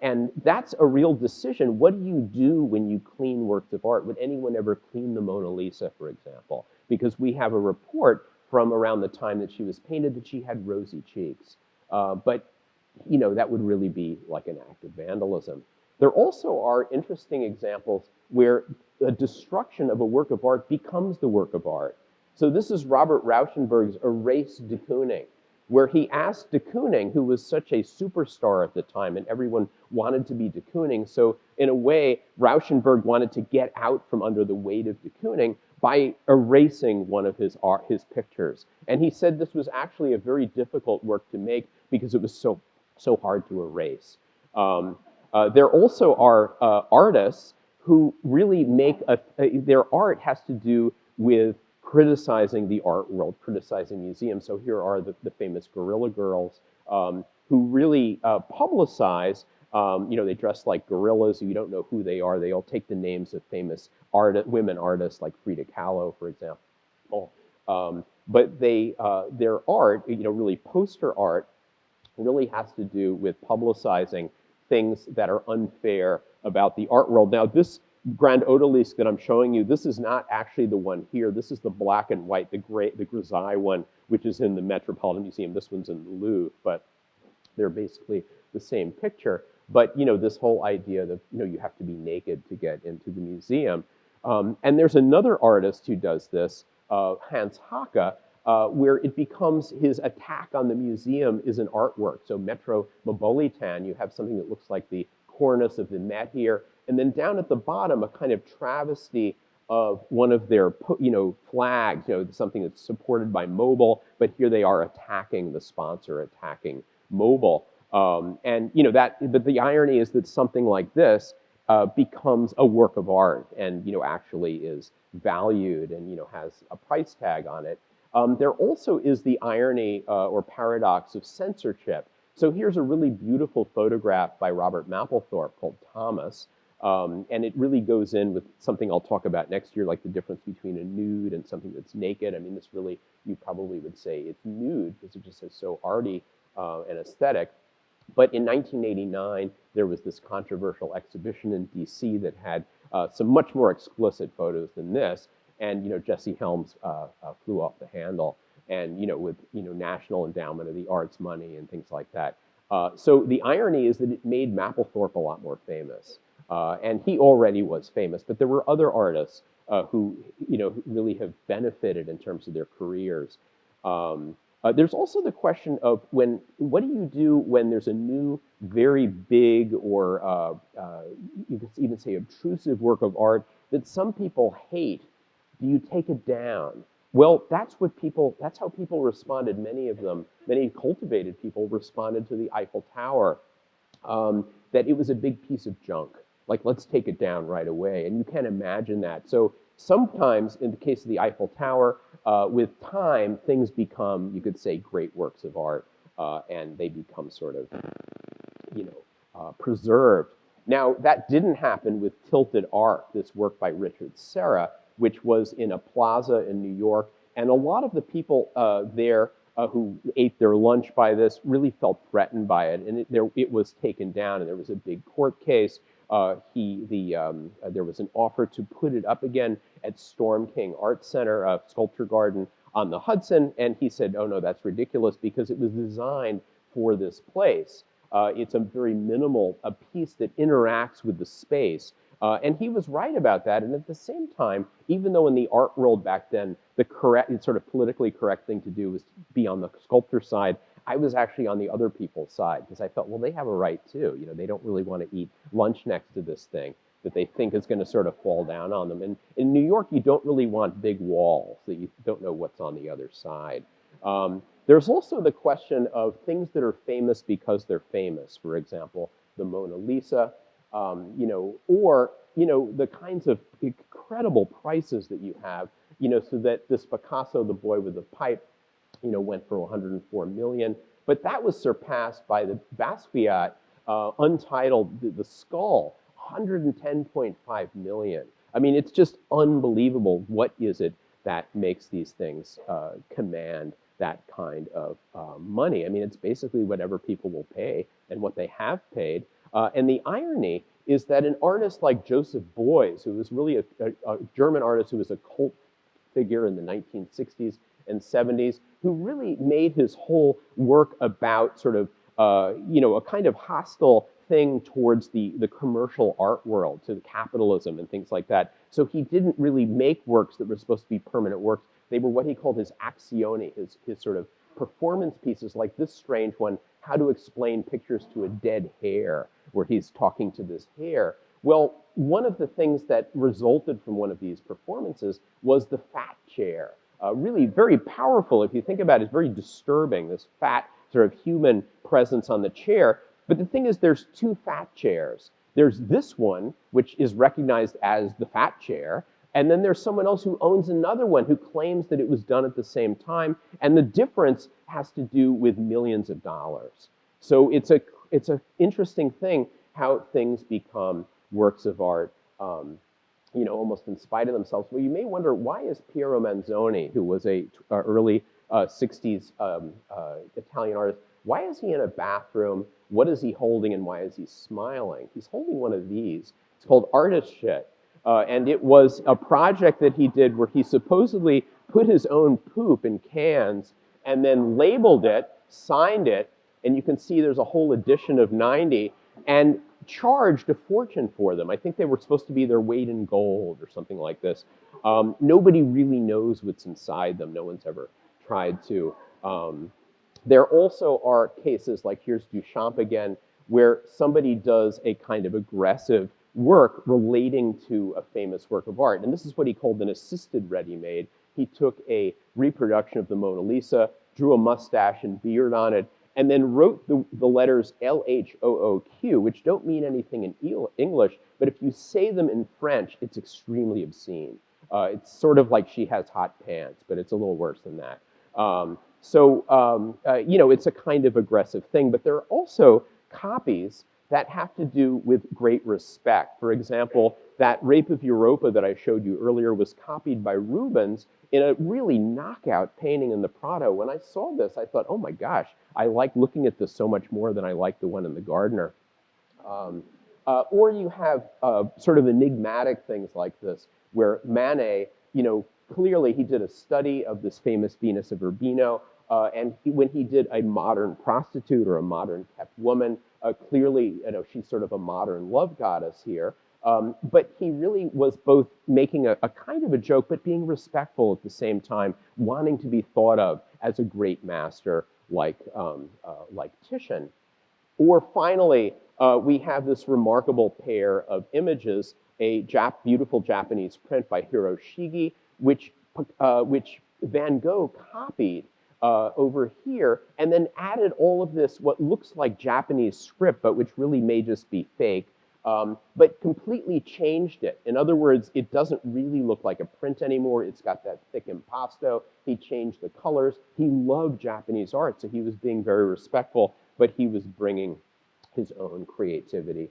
Speaker 2: And that's a real decision. What do you do when you clean works of art? Would anyone ever clean the Mona Lisa, for example? Because we have a report from around the time that she was painted that she had rosy cheeks. But that would really be like an act of vandalism. There also are interesting examples where the destruction of a work of art becomes the work of art. So this is Robert Rauschenberg's Erase de Kooning, where he asked de Kooning, who was such a superstar at the time, and everyone wanted to be de Kooning. So in a way, Rauschenberg wanted to get out from under the weight of de Kooning by erasing one of his pictures. And he said this was actually a very difficult work to make because it was so hard to erase. There also are artists who really make their art has to do with criticizing the art world, criticizing museums. So here are the famous Gorilla Girls, who really publicize, they dress like gorillas. You don't know who they are. They all take the names of famous women artists like Frida Kahlo, for example. But their art, really poster art, really has to do with publicizing things that are unfair about the art world. Now, this Grand Odalisque that I'm showing you, this is not actually the one here. This is the black and white, the grisaille one, which is in the Metropolitan Museum. This one's in the Louvre, but they're basically the same picture. But, this whole idea that, you have to be naked to get into the museum. And there's another artist who does this, Hans Haacke, where it becomes his attack on the museum is an artwork. So Metropolitan, you have something that looks like the cornice of the Met here. And then down at the bottom, a kind of travesty of one of their, flags, something that's supported by Mobil, but here they are attacking the sponsor, attacking Mobil. But the irony is that something like this becomes a work of art and, actually is valued and, has a price tag on it. There also is the irony or paradox of censorship. So here's a really beautiful photograph by Robert Mapplethorpe called Thomas. And it really goes in with something I'll talk about next year, like the difference between a nude and something that's naked. I mean, this really, you probably would say it's nude because it just is so arty and aesthetic. But in 1989, there was this controversial exhibition in DC that had some much more explicit photos than this. And, Jesse Helms flew off the handle and, with, National Endowment of the Arts money and things like that. So the irony is that it made Mapplethorpe a lot more famous. And he already was famous, but there were other artists who, really have benefited in terms of their careers. There's also the question of what do you do when there's a new, very big, or you could even say obtrusive work of art that some people hate? Do you take it down? Well, that's how people responded. Many cultivated people responded to the Eiffel Tower, that it was a big piece of junk. Like, let's take it down right away. And you can't imagine that. So sometimes, in the case of the Eiffel Tower, with time, things become, you could say, great works of art, and they become sort of, preserved. Now, that didn't happen with Tilted Arc, this work by Richard Serra, which was in a plaza in New York. And a lot of the people there who ate their lunch by this really felt threatened by it. And it was taken down, and there was a big court case. There was an offer to put it up again at Storm King Art Center, Sculpture Garden on the Hudson, and he said, oh no, that's ridiculous because it was designed for this place. It's a very minimal piece that interacts with the space. And he was right about that. And at the same time, even though in the art world back then, the sort of politically correct thing to do was to be on the sculptor side, I was actually on the other people's side because I felt, well, they have a right too. They don't really want to eat lunch next to this thing that they think is going to sort of fall down on them. And in New York, you don't really want big walls that you don't know what's on the other side. There's also the question of things that are famous because they're famous. For example, the Mona Lisa, or the kinds of incredible prices that you have, so that this Picasso, the boy with the pipe, went for 104 million, but that was surpassed by the Basquiat Untitled, the skull, 110.5 million. I mean, it's just unbelievable. What is it that makes these things command that kind of money? I mean, it's basically whatever people will pay and what they have paid. And the irony is that an artist like Joseph Beuys, who was really a German artist who was a cult figure in the 1960s and 70s, who really made his whole work about sort of, a kind of hostile thing towards the commercial art world, to capitalism and things like that. So he didn't really make works that were supposed to be permanent works. They were what he called his azioni, his sort of performance pieces, like this strange one, How to Explain Pictures to a Dead Hare, where he's talking to this hare. Well, one of the things that resulted from one of these performances was the fat chair. Really very powerful. If you think about it, it's very disturbing, this fat sort of human presence on the chair. But the thing is, there's two fat chairs. There's this one, which is recognized as the fat chair, and then there's someone else who owns another one who claims that it was done at the same time, and the difference has to do with millions of dollars. So it's an interesting thing how things become works of art, almost in spite of themselves. Well, you may wonder, why is Piero Manzoni, who was a early 60s Italian artist, why is he in a bathroom? What is he holding, and why is he smiling? He's holding one of these. It's called Artist Shit. And it was a project that he did where he supposedly put his own poop in cans and then labeled it, signed it, and you can see there's a whole edition of 90, and charged a fortune for them. I think they were supposed to be their weight in gold or something like this. Nobody really knows what's inside them. No one's ever tried to. There also are cases, like here's Duchamp again, where somebody does a kind of aggressive work relating to a famous work of art. And this is what he called an assisted ready-made. He took a reproduction of the Mona Lisa, drew a mustache and beard on it, and then wrote the letters LHOOQ, which don't mean anything in English, But if you say them in French, it's extremely obscene. It's sort of like she has hot pants, but it's a little worse than that. You know, it's a kind of aggressive thing, but there are also copies that have to do with great respect. For example, that Rape of Europa that I showed you earlier was copied by Rubens in a really knockout painting in the Prado. When I saw this, I thought, oh my gosh, I like looking at this so much more than I like the one in the Gardner. Or you have sort of enigmatic things like this, where Manet, you know, clearly he did a study of this famous Venus of Urbino, when he did a modern prostitute or a modern kept woman, clearly, you know, she's sort of a modern love goddess here. But he really was both making a kind of a joke, but being respectful at the same time, wanting to be thought of as a great master like Titian. Or finally, we have this remarkable pair of images, a beautiful Japanese print by Hiroshige, which Van Gogh copied over here, and then added all of this, what looks like Japanese script, but which really may just be fake, but completely changed it. In other words, it doesn't really look like a print anymore. It's got that thick impasto. He changed the colors. He loved Japanese art, so he was being very respectful, but he was bringing his own creativity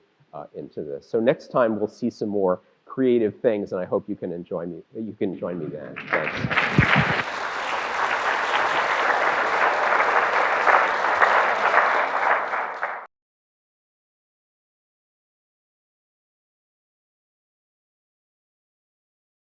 Speaker 2: into this. So next time we'll see some more creative things, and I hope you can join me then. Thanks.